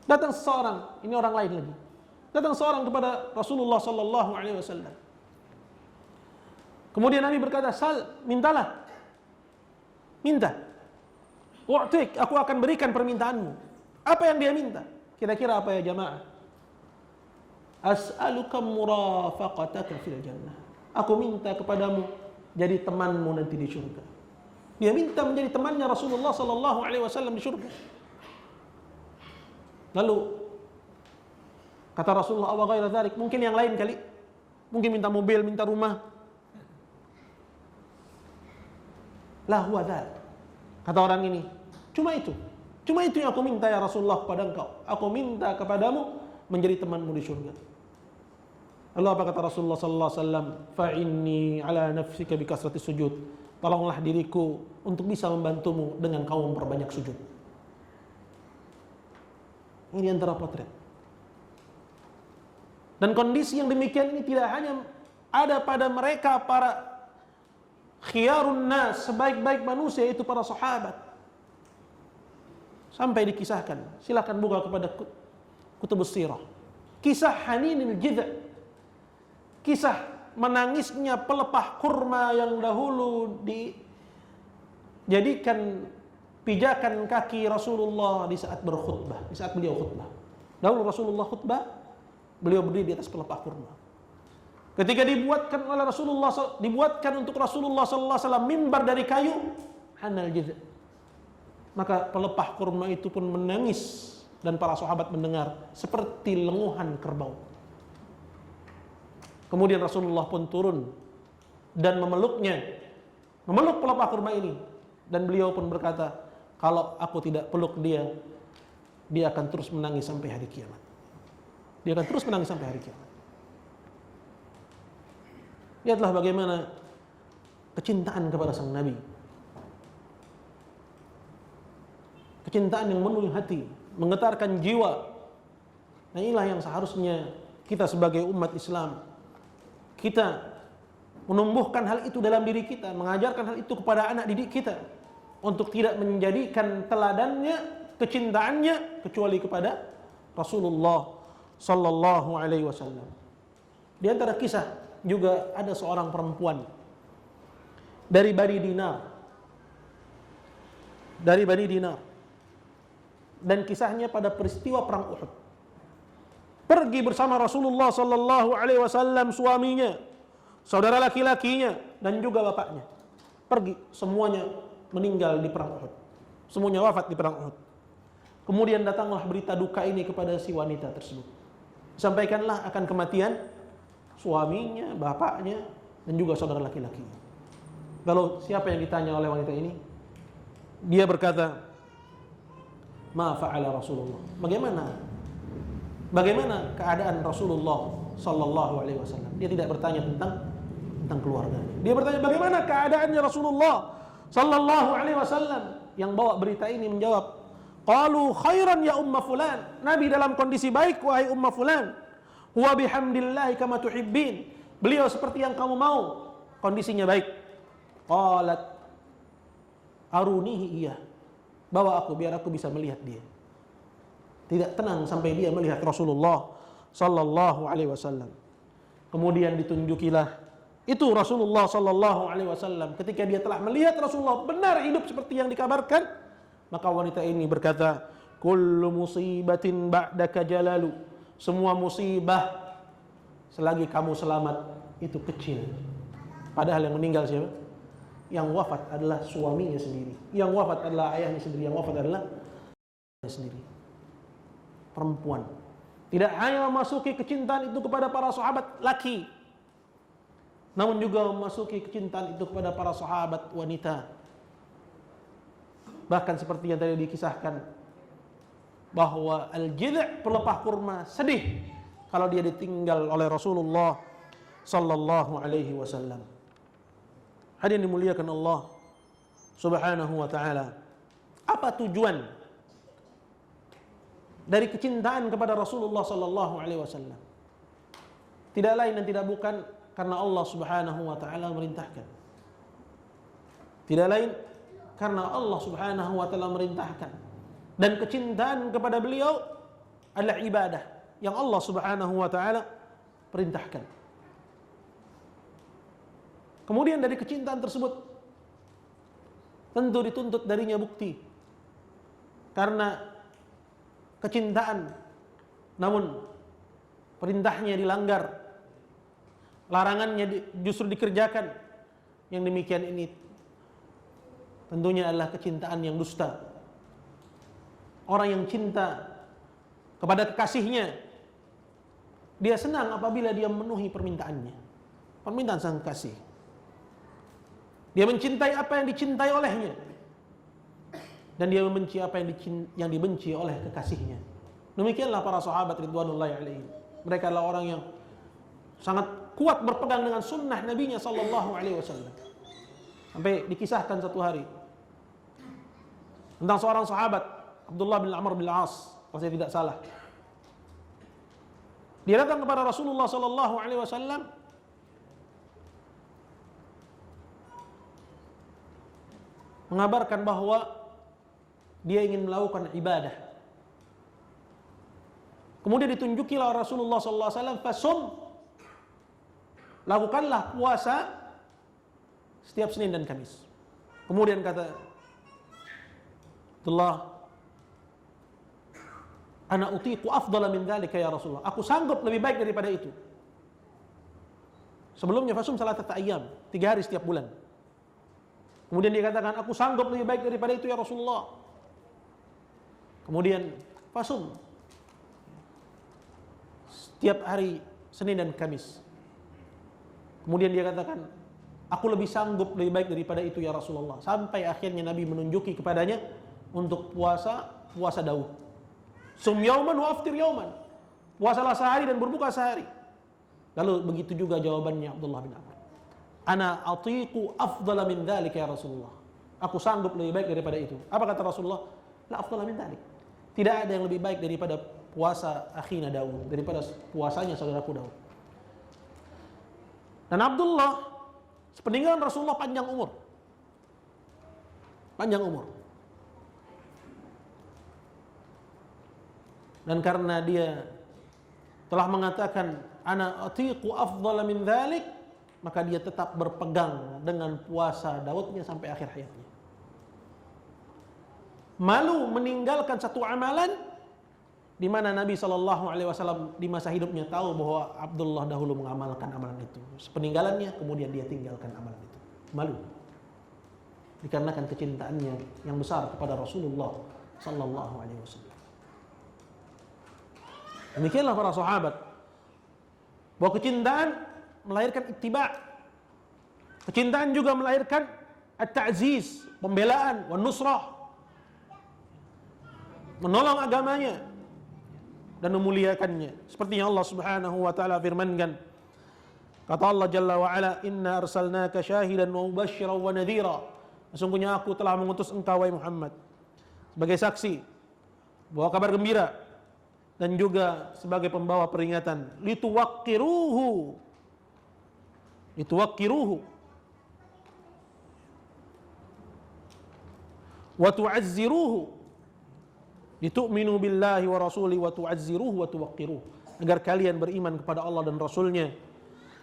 Datang seseorang, ini orang lain lagi. Datang seorang kepada Rasulullah sallallahu alaihi wasallam. Kemudian Nabi berkata, "Sal, mintalah. Minta. U'tik, aku akan berikan permintaanmu." Apa yang dia minta? Kira-kira apa ya jamaah? As'aluka murafaqataka fil jannah. Aku minta kepadamu jadi temanmu nanti di surga. Dia minta menjadi temannya Rasulullah sallallahu alaihi wasallam di surga. Lalu kata Rasulullah, "Awa ghaira dzalik?" Mungkin yang lain kali. Mungkin minta mobil, minta rumah. La huwa dzalik. Kata orang ini, cuma itu. Cuma itu yang aku minta ya Rasulullah kepada engkau. Aku minta kepadamu menjadi temanmu di surga. Lalu apa kata Rasulullah sallallahu alaihi wasallam? Fa inni ala nafsika bi kasrati sujud. Tolonglah diriku untuk bisa membantumu dengan kau memperbanyak sujud. Ini antara potret. Dan kondisi yang demikian ini tidak hanya ada pada mereka para khiyarun nas, sebaik-baik manusia, itu para sahabat. Sampai dikisahkan, silakan buka kepada kutubus sirah. Kisah Haninil Jidha. Kisah menangisnya pelepah kurma yang dahulu dijadikan pijakan kaki Rasulullah di saat berkhutbah, di saat beliau khutbah. Dahulu Rasulullah khutbah, beliau berdiri di atas pelepah kurma. Ketika dibuatkan untuk Rasulullah sallallahu alaihi wasallam mimbar dari kayu, hanal jidh. Maka pelepah kurma itu pun menangis dan para sahabat mendengar seperti lenguhan kerbau. Kemudian Rasulullah pun turun dan memeluknya, memeluk pelepah kurma ini, dan beliau pun berkata, "Kalau aku tidak peluk dia, dia akan terus menangis sampai hari kiamat." Dia akan terus menangis sampai hari kiamat. Lihatlah bagaimana kecintaan kepada sang Nabi. Kecintaan yang memenuhi hati, menggetarkan jiwa. Nah, inilah yang seharusnya kita sebagai umat Islam, kita menumbuhkan hal itu dalam diri kita, mengajarkan hal itu kepada anak didik kita, untuk tidak menjadikan teladannya, kecintaannya kecuali kepada Rasulullah sallallahu alaihi wasallam. Di antara kisah juga ada seorang perempuan dari Bani Dinar. Dan kisahnya pada peristiwa perang Uhud. Pergi bersama Rasulullah sallallahu alaihi wasallam, suaminya, saudara laki-lakinya, dan juga bapaknya. Pergi, semuanya meninggal di perang Uhud. Semuanya wafat di perang Uhud. Kemudian datanglah berita duka ini kepada si wanita tersebut. Sampaikanlah akan kematian suaminya, bapaknya, dan juga saudara laki-lakinya. Lalu siapa yang ditanya oleh wanita ini? Dia berkata, "Ma fa'ala Rasulullah?" Bagaimana keadaan Rasulullah sallallahu alaihi wasallam? Dia tidak bertanya tentang keluarganya. Dia bertanya bagaimana keadaannya Rasulullah sallallahu alaihi wasallam. Yang bawa berita ini menjawab, "Qalu khairan ya umma fulan." Nabi dalam kondisi baik wahai umma fulan. "Wa bihamdillahi kama tuhibbin." Beliau seperti yang kamu mau, kondisinya baik. Qalat arunihi iya. Bawa aku biar aku bisa melihat dia. Tidak tenang sampai dia melihat Rasulullah sallallahu alaihi wasallam. Kemudian ditunjukilah itu Rasulullah sallallahu alaihi wasallam. Ketika dia telah melihat Rasulullah benar hidup seperti yang dikabarkan, maka wanita ini berkata, "Kullu musibatin ba'daka jalalu." Semua musibah selagi kamu selamat itu kecil. Padahal yang meninggal siapa? Yang wafat adalah suaminya sendiri. Yang wafat adalah ayahnya sendiri. Yang wafat adalah ayahnya sendiri. Perempuan. Tidak hanya memasuki kecintaan itu kepada para sahabat laki, namun juga memasuki kecintaan itu kepada para sahabat wanita. Bahkan seperti yang tadi dikisahkan, bahwa al-jidh' pelepah kurma sedih kalau dia ditinggal oleh Rasulullah sallallahu alaihi wasallam. Hadirin dimuliakan Allah Subhanahu wa taala. Apa tujuan dari kecintaan kepada Rasulullah sallallahu alaihi wasallam? Tidak lain dan tidak bukan karena Allah Subhanahu wa taala merintahkan. Tidak lain karena Allah Subhanahu wa taala merintahkan. Dan kecintaan kepada beliau adalah ibadah yang Allah Subhanahu wa taala perintahkan. Kemudian dari kecintaan tersebut tentu dituntut darinya bukti. Karena kecintaan namun perintahnya dilanggar, larangannya justru dikerjakan, yang demikian ini tentunya adalah kecintaan yang dusta. Orang yang cinta kepada kekasihnya, dia senang apabila dia memenuhi permintaannya, permintaan sang kekasih. Dia mencintai apa yang dicintai olehnya, dan dia membenci apa yang dibenci oleh kekasihnya. Demikianlah para sahabat ridwanullahi alaihim. Mereka adalah orang yang sangat kuat berpegang dengan sunnah Nabi-Nya sallallahu alaihi wasallam. Sampai dikisahkan satu hari tentang seorang sahabat, Abdullah bin Amr bin As, kalau saya tidak salah. Dia datang kepada Rasulullah sallallahu alaihi wasallam mengabarkan bahwa dia ingin melakukan ibadah. Kemudian ditunjukilah Rasulullah sallallahu alaihi wasallam, fasum, lakukanlah puasa setiap Senin dan Kamis. Kemudian kata Abdullah, ana utiqu afdala min dzalika ya Rasulullah. Aku sanggup lebih baik daripada itu. Sebelumnya fasum salatata ayyam, 3 hari setiap bulan. Kemudian dia katakan, aku sanggup lebih baik daripada itu ya Rasulullah. Kemudian fasum setiap hari Senin dan Kamis. Kemudian dia katakan, aku lebih sanggup lebih baik daripada itu ya Rasulullah. Sampai akhirnya Nabi menunjuki kepadanya untuk puasa Daud. Sum yauman wa aftir yauman. Puasalah sehari dan berbuka sehari. Lalu begitu juga jawabannya Abdullah bin Amr. Ana atiqu afdala min dzalika ya Rasulullah. Aku sanggup lebih baik daripada itu. Apa kata Rasulullah? La afdala min dzalik. Tidak ada yang lebih baik daripada puasa akhina Daud, daripada puasanya saudaraku Daud. Dan Abdullah sepeninggalan Rasulullah panjang umur. Panjang umur. Dan karena dia telah mengatakan ana atiqu afdala min dzalik, maka dia tetap berpegang dengan puasa Daudnya sampai akhir hayatnya. Malu meninggalkan satu amalan di mana Nabi SAW di masa hidupnya tahu bahwa Abdullah dahulu mengamalkan amalan itu. Sepeninggalannya kemudian dia tinggalkan amalan itu. Malu. Dikarenakan kecintaannya yang besar kepada Rasulullah SAW. Demikianlah para sahabat, bahwa kecintaan melahirkan ittiba'. Kecintaan juga melahirkan at-ta'ziz, pembelaan, wan nusrah, menolong agamanya dan memuliakannya. Seperti yang Allah Subhanahu wa taala firmankan, kata Allah Jalla wa ala, inna arsalnaka syahidan wa mubasysyiran wa nadhira. Sesungguhnya aku telah mengutus engkau wahai Muhammad sebagai saksi, bawa kabar gembira, dan juga sebagai pembawa peringatan. Lituwaqqiruhu wa tu'azziruhu, litu'minu billahi wa rasuli wa tu'azziruhu wa tuwaqqiruhu, agar kalian beriman kepada Allah dan Rasulnya,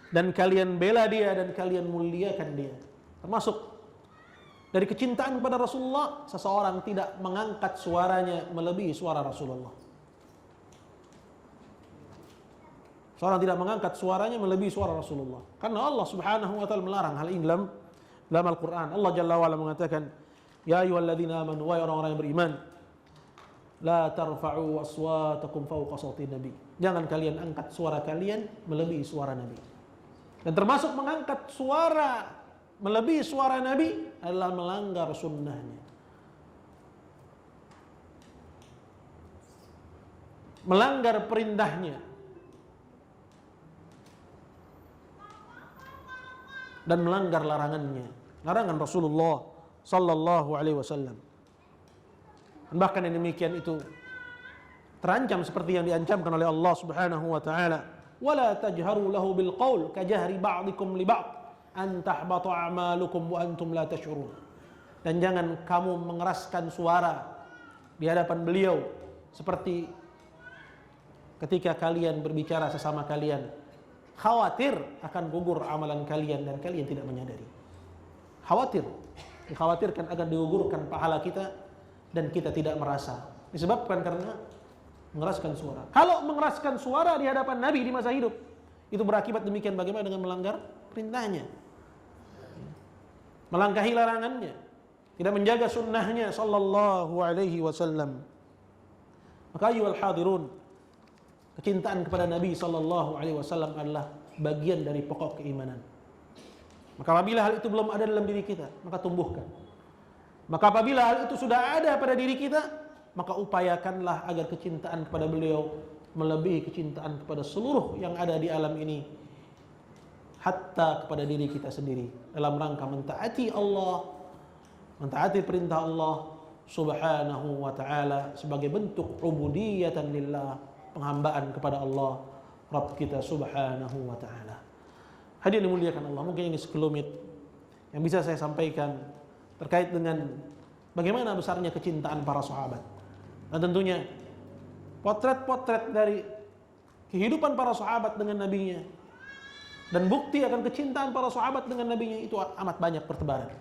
dan kalian bela dia dan kalian muliakan dia. Termasuk dari kecintaan kepada Rasulullah, seseorang tidak mengangkat suaranya melebihi suara Rasulullah. Seorang tidak mengangkat suaranya melebihi suara Rasulullah. Karena Allah Subhanahu wa taala melarang hal ini dalam Al-Qur'an. Allah Jalla wa ala mengatakan, ya ayyuhalladzina amanu, wahai orang-orang yang beriman, la tarfa'u aswatakum fawqa sautin nabi. Jangan kalian angkat suara kalian melebihi suara Nabi. Dan termasuk mengangkat suara melebihi suara Nabi adalah melanggar sunnahnya, melanggar perintahnya, dan melanggar larangannya, larangan Rasulullah sallallahu alaihi wasallam. Bahkan yang demikian itu terancam seperti yang diancamkan oleh Allah Subhanahu wa taala, "Wala tajharu lahu bil qaul kajahri ba'dikum li ba'd an tahbata a'malukum wa antum la tash'urun." Dan jangan kamu mengeraskan suara di hadapan beliau seperti ketika kalian berbicara sesama kalian, khawatir akan gugur amalan kalian dan kalian tidak menyadari. Khawatir, dikhawatirkan akan digugurkan pahala kita dan kita tidak merasa. Disebabkan karena mengeraskan suara. Kalau mengeraskan suara di hadapan Nabi di masa hidup, itu berakibat demikian, bagaimana dengan melanggar perintahnya, melangkahi larangannya, tidak menjaga sunnahnya sallallahu alaihi wasallam. Maka ayyuhal hadirun, kecintaan kepada Nabi sallallahu alaihi wasallam adalah bagian dari pokok keimanan. Maka apabila hal itu belum ada dalam diri kita, maka tumbuhkan. Maka apabila hal itu sudah ada pada diri kita, maka upayakanlah agar kecintaan kepada beliau melebihi kecintaan kepada seluruh yang ada di alam ini, hatta kepada diri kita sendiri, dalam rangka mentaati Allah, mentaati perintah Allah Subhanahu wa ta'ala sebagai bentuk ubudiyatan lillah, penghambaan kepada Allah Rabb kita Subhanahu wa ta'ala. Hadirin dimuliakan Allah, mungkin ini sekelumit yang bisa saya sampaikan terkait dengan bagaimana besarnya kecintaan para sahabat. Dan tentunya potret-potret dari kehidupan para sahabat dengan nabinya dan bukti akan kecintaan para sahabat dengan nabinya itu amat banyak bertebaran.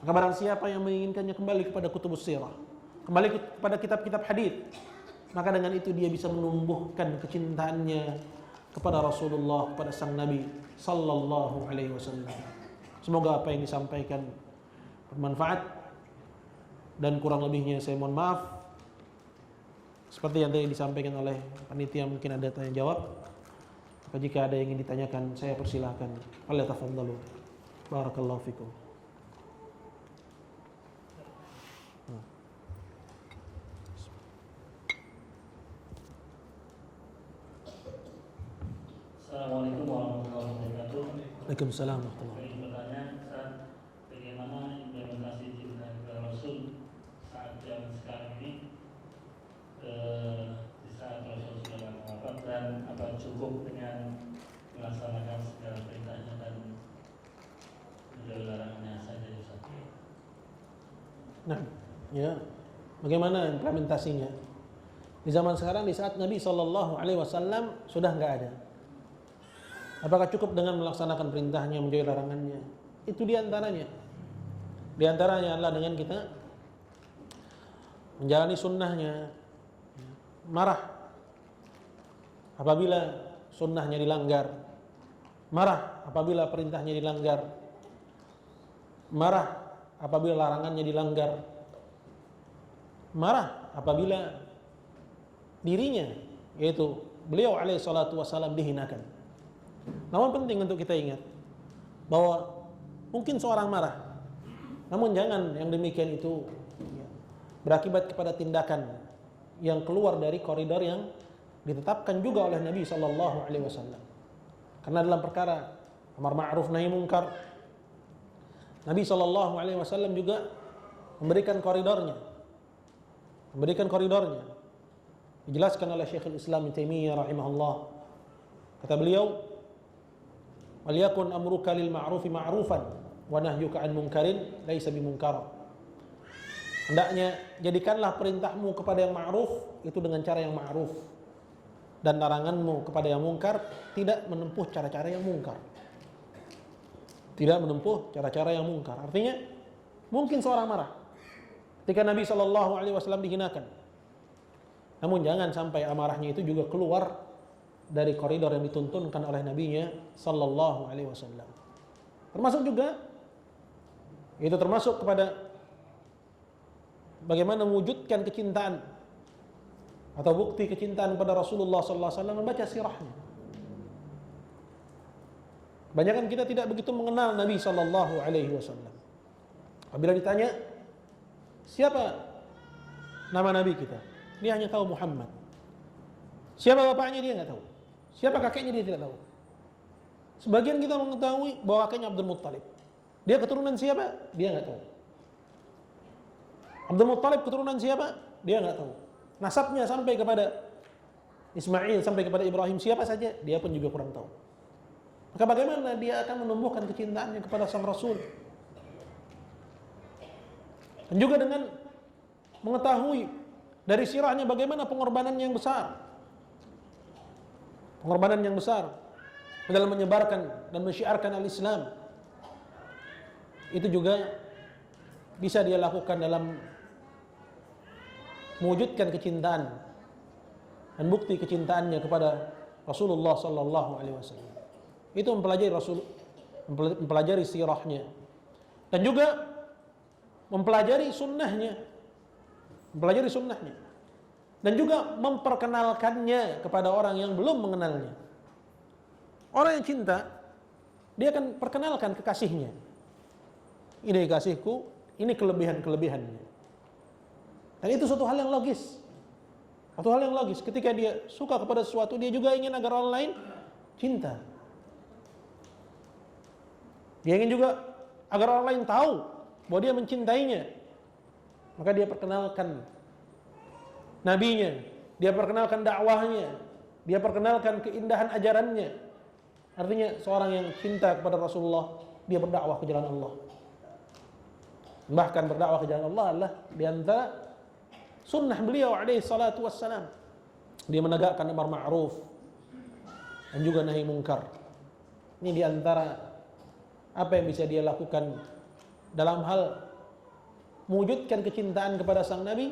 Maka barang siapa yang menginginkannya kembali kepada kutubus sirah, kembali kepada kitab-kitab hadis, maka dengan itu dia bisa menumbuhkan kecintaannya kepada Rasulullah, kepada sang Nabi sallallahu alaihi wasallam. Semoga apa yang disampaikan bermanfaat, dan kurang lebihnya saya mohon maaf. Seperti yang tadi disampaikan oleh panitia, mungkin ada tanya jawab. Maka jika ada yang ingin ditanyakan, saya persilahkan. Falyatafadhalu. Barakallahu fikum. Assalamualaikum warahmatullahi wabarakatuh. Waalaikumsalam warahmatullahi wabarakatuh. Ingin bertanya, Ustaz, bagaimana implementasi cinta kepada Rasul saat zaman sekarang ini, di saat Rasul sudah wafat, dan apa cukup dengan melaksanakan segala perintahnya dan menjauhi larangannya saja, Ustaz? Nah, ya, bagaimana implementasinya di zaman sekarang, di saat Nabi Shallallahu Alaihi Wasallam sudah nggak ada? Apakah cukup dengan melaksanakan perintahnya, menjauhi larangannya? Itu diantaranya. Diantaranya adalah dengan kita menjalani sunnahnya, marah apabila sunnahnya dilanggar, marah apabila perintahnya dilanggar, marah apabila larangannya dilanggar, marah apabila dirinya, yaitu beliau alaihi salatu wassalam, dihinakan. Namun penting untuk kita ingat bahwa mungkin seorang marah, namun jangan yang demikian itu berakibat kepada tindakan yang keluar dari koridor yang ditetapkan juga oleh Nabi Sallallahu Alaihi Wasallam. Karena dalam perkara amar ma'ruf nahi munkar, Nabi Sallallahu Alaihi Wasallam juga memberikan koridornya, dijelaskan oleh Syekhul Islam Ibnu Taimiyah rahimahullah. Kata beliau, "Waliyakun amruka lil ma'rufi ma'rufan wa nahyuka 'an munkarin laisa bimunkar." Hendaknya jadikanlah perintahmu kepada yang ma'ruf itu dengan cara yang ma'ruf, dan laranganmu kepada yang mungkar tidak menempuh cara-cara yang mungkar. Tidak menempuh cara-cara yang mungkar. Artinya, mungkin seorang marah ketika Nabi Shallallahu Alaihi Wasallam dihinakan. Namun jangan sampai amarahnya itu juga keluar dari koridor yang dituntunkan oleh Nabi-Nya Sallallahu Alaihi Wasallam. Termasuk juga, itu termasuk kepada bagaimana mewujudkan kecintaan atau bukti kecintaan kepada Rasulullah Sallallahu Alaihi Wasallam, membaca sirahnya. Kebanyakan kita tidak begitu mengenal Nabi Sallallahu Alaihi Wasallam. Apabila ditanya siapa nama Nabi kita, dia hanya tahu Muhammad. Siapa bapaknya dia nggak tahu. Siapa kakeknya dia tidak tahu. Sebagian kita mengetahui bahwa kakeknya Abdul Muttalib. Dia keturunan siapa? Dia nggak tahu. Abdul Muttalib keturunan siapa? Dia nggak tahu. Nasabnya sampai kepada Ismail, sampai kepada Ibrahim, siapa saja, dia pun juga kurang tahu. Maka bagaimana dia akan menumbuhkan kecintaannya kepada sang Rasul? Dan juga dengan mengetahui dari sirahnya bagaimana pengorbanan yang besar. Pengorbanan yang besar dalam menyebarkan dan mensyiarkan al-Islam. Itu juga bisa dia lakukan dalam mewujudkan kecintaan dan bukti kecintaannya kepada Rasulullah sallallahu alaihi wasallam. Itu mempelajari sirahnya dan juga mempelajari sunnahnya, dan juga memperkenalkannya kepada orang yang belum mengenalnya. Orang yang cinta, dia akan perkenalkan kekasihnya. Ini kekasihku, ini kelebihan-kelebihannya. Dan itu suatu hal yang logis. Satu hal yang logis, ketika dia suka kepada sesuatu, dia juga ingin agar orang lain cinta. Dia ingin juga agar orang lain tahu bahwa dia mencintainya. Maka dia perkenalkan nabinya, dia perkenalkan dakwahnya, dia perkenalkan keindahan ajarannya. Artinya seorang yang cinta kepada Rasulullah, dia berdakwah ke jalan Allah. Bahkan berdakwah ke jalan Allah adalah di antara sunnah beliau alaihi salatu wassalam. Dia menegakkan amar ma'ruf dan juga nahi mungkar. Ini di antara apa yang bisa dia lakukan dalam hal mewujudkan kecintaan kepada sang Nabi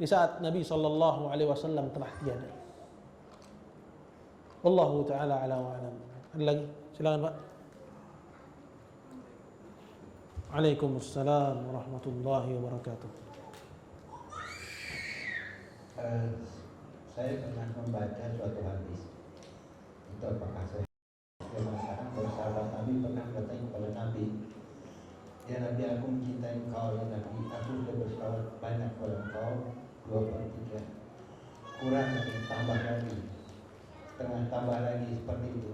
di saat Nabi sallallahu alaihi wasallam telah tiada. Wallahu taala ala wa alam. Ada lagi? Silakan Pak. Waalaikumsalam warahmatullahi wabarakatuh. Saya pernah membaca suatu hadis. Itu apakah saya mengatakan bahwa sahabat Nabi pernah bertanya kepada Nabi, ya Nabi, aku mencintai engkau, ya Nabi, aku sudah berselawat banyak kepada engkau 2/3, kurang lagi, tambah lagi, setengah tambah lagi, seperti itu.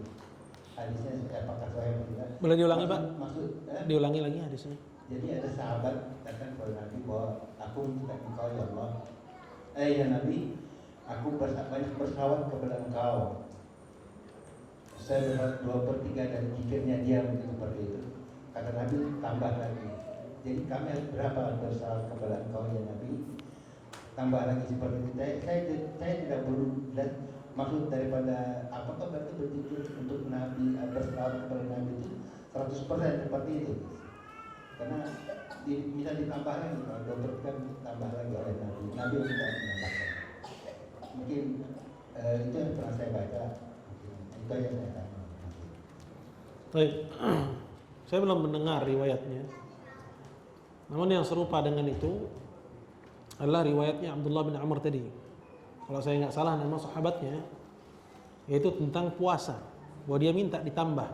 Hadisnya apakah saya tidak? Boleh diulangi Pak? Maksud diulangi lagi hadisnya. Jadi ada sahabat datang kepada Nabi bahwa aku mencintai engkau ya Allah. Ya Nabi, aku banyak berselawat kepada engkau. Saya dapat 2/3 dari zikirnya dia, seperti itu. Kata Nabi, tambah lagi. Jadi kami harus berapa berselawat kepada engkau ya Nabi? Tambah lagi seperti itu. Saya tidak berulang maksud daripada apakah berarti berzikir untuk Nabi, berselawat kepada Nabi itu 100% seperti itu. Karena bisa ditambah lagi, kalau 2/3 tambah lagi oleh Nabi. Nabi tidak menambahkan. Mungkin itu yang pernah saya baca. Itu yang saya tahu. Baik. Saya belum mendengar riwayatnya. Namun yang serupa dengan itu adalah riwayatnya Abdullah bin Amr tadi. Kalau saya nggak salah nama sahabatnya, yaitu tentang puasa. Bahwa dia minta ditambah,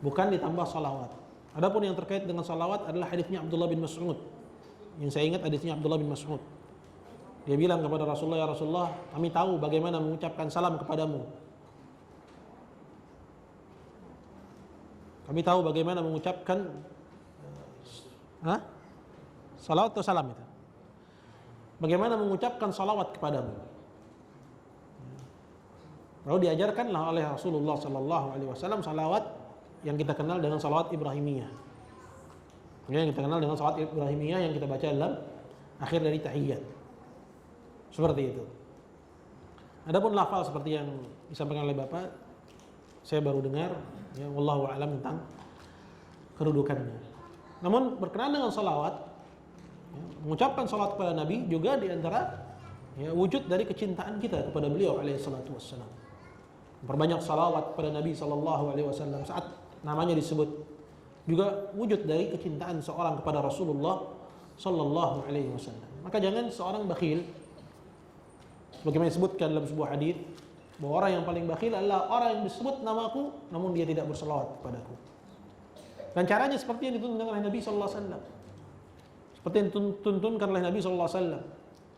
bukan ditambah salawat. Adapun yang terkait dengan salawat adalah hadisnya Abdullah bin Mas'ud. Yang saya ingat hadisnya Abdullah bin Mas'ud. Dia bilang kepada Rasulullah, ya Rasulullah, kami tahu bagaimana mengucapkan salam kepadamu. Kami tahu bagaimana mengucapkan salawat atau salam itu. Bagaimana mengucapkan salawat kepadamu. Lalu diajarkanlah oleh Rasulullah sallallahu alaihi wasallam salawat yang kita kenal dengan salawat Ibrahimiyah. Yang kita kenal dengan salawat Ibrahimiyah yang kita baca dalam akhir dari tahiyat. Seperti itu. Adapun lafal seperti yang disampaikan oleh Bapak, saya baru dengar, ya wallahu a'lam tentang kedudukannya. Namun berkenaan dengan salawat, ya, mengucapkan salawat kepada Nabi juga diantara ya, wujud dari kecintaan kita kepada beliau alaihi salatu wassalam. Perbanyak salawat kepada Nabi sallallahu alaihi wasallam saat namanya disebut, juga wujud dari kecintaan seorang kepada Rasulullah sallallahu alaihi wasallam. Maka jangan seorang bakhil, sebagaimana disebutkan dalam sebuah hadis, bahwa orang yang paling bakhil adalah orang yang disebut namaku namun dia tidak berselawat kepadaku. Dan caranya seperti yang dituntunkan oleh Nabi sallallahu alaihi wasallam. Seperti yang dituntunkan oleh Nabi sallallahu alaihi wasallam.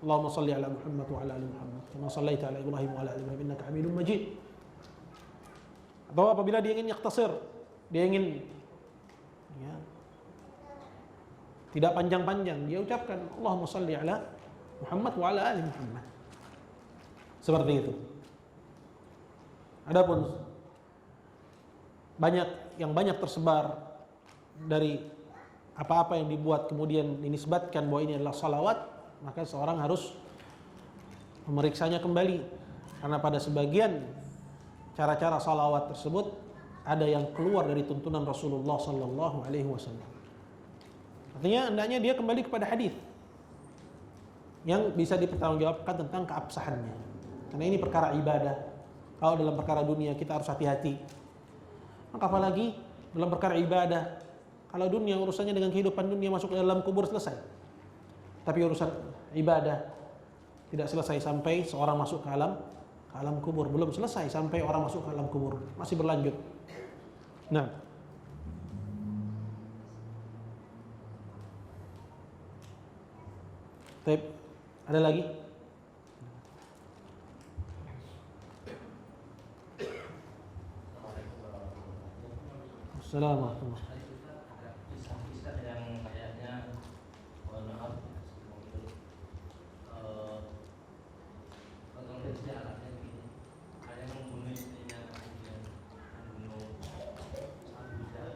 Allahumma shalli ala Muhammad wa ala ali Muhammad kama shallaita ala Ibrahim wa ala ali Ibrahim innaka Hamidum Majid. Atau apabila dia ingin yaktasir, dia ingin ya, tidak panjang-panjang, dia ucapkan Allahumma shalli ala Muhammad wa ala ali Muhammad. Seperti itu. Adapun banyak tersebar dari apa-apa yang dibuat kemudian dinisbatkan bahwa ini adalah salawat, maka seorang harus memeriksanya kembali, karena pada sebagian cara-cara salawat tersebut ada yang keluar dari tuntunan Rasulullah sallallahu alaihi wasallam. Artinya hendaknya dia kembali kepada hadis yang bisa dipertanggungjawabkan tentang keabsahannya. Karena ini perkara ibadah. Kalau dalam perkara dunia kita harus hati-hati. Maka apalagi dalam perkara ibadah. Kalau dunia urusannya dengan kehidupan dunia masuk ke dalam kubur selesai. Tapi urusan ibadah tidak selesai sampai seorang masuk ke alam kubur. Belum selesai sampai orang masuk ke alam kubur. Masih berlanjut. Nah. Ada lagi? Assalamualaikum. Ada kisah-kisah yang kayaknya, mohon maaf sebelum itu, kontroversi alatnya begini. Ada yang membunuh istrinya, kemudian membunuh Abu Jahal.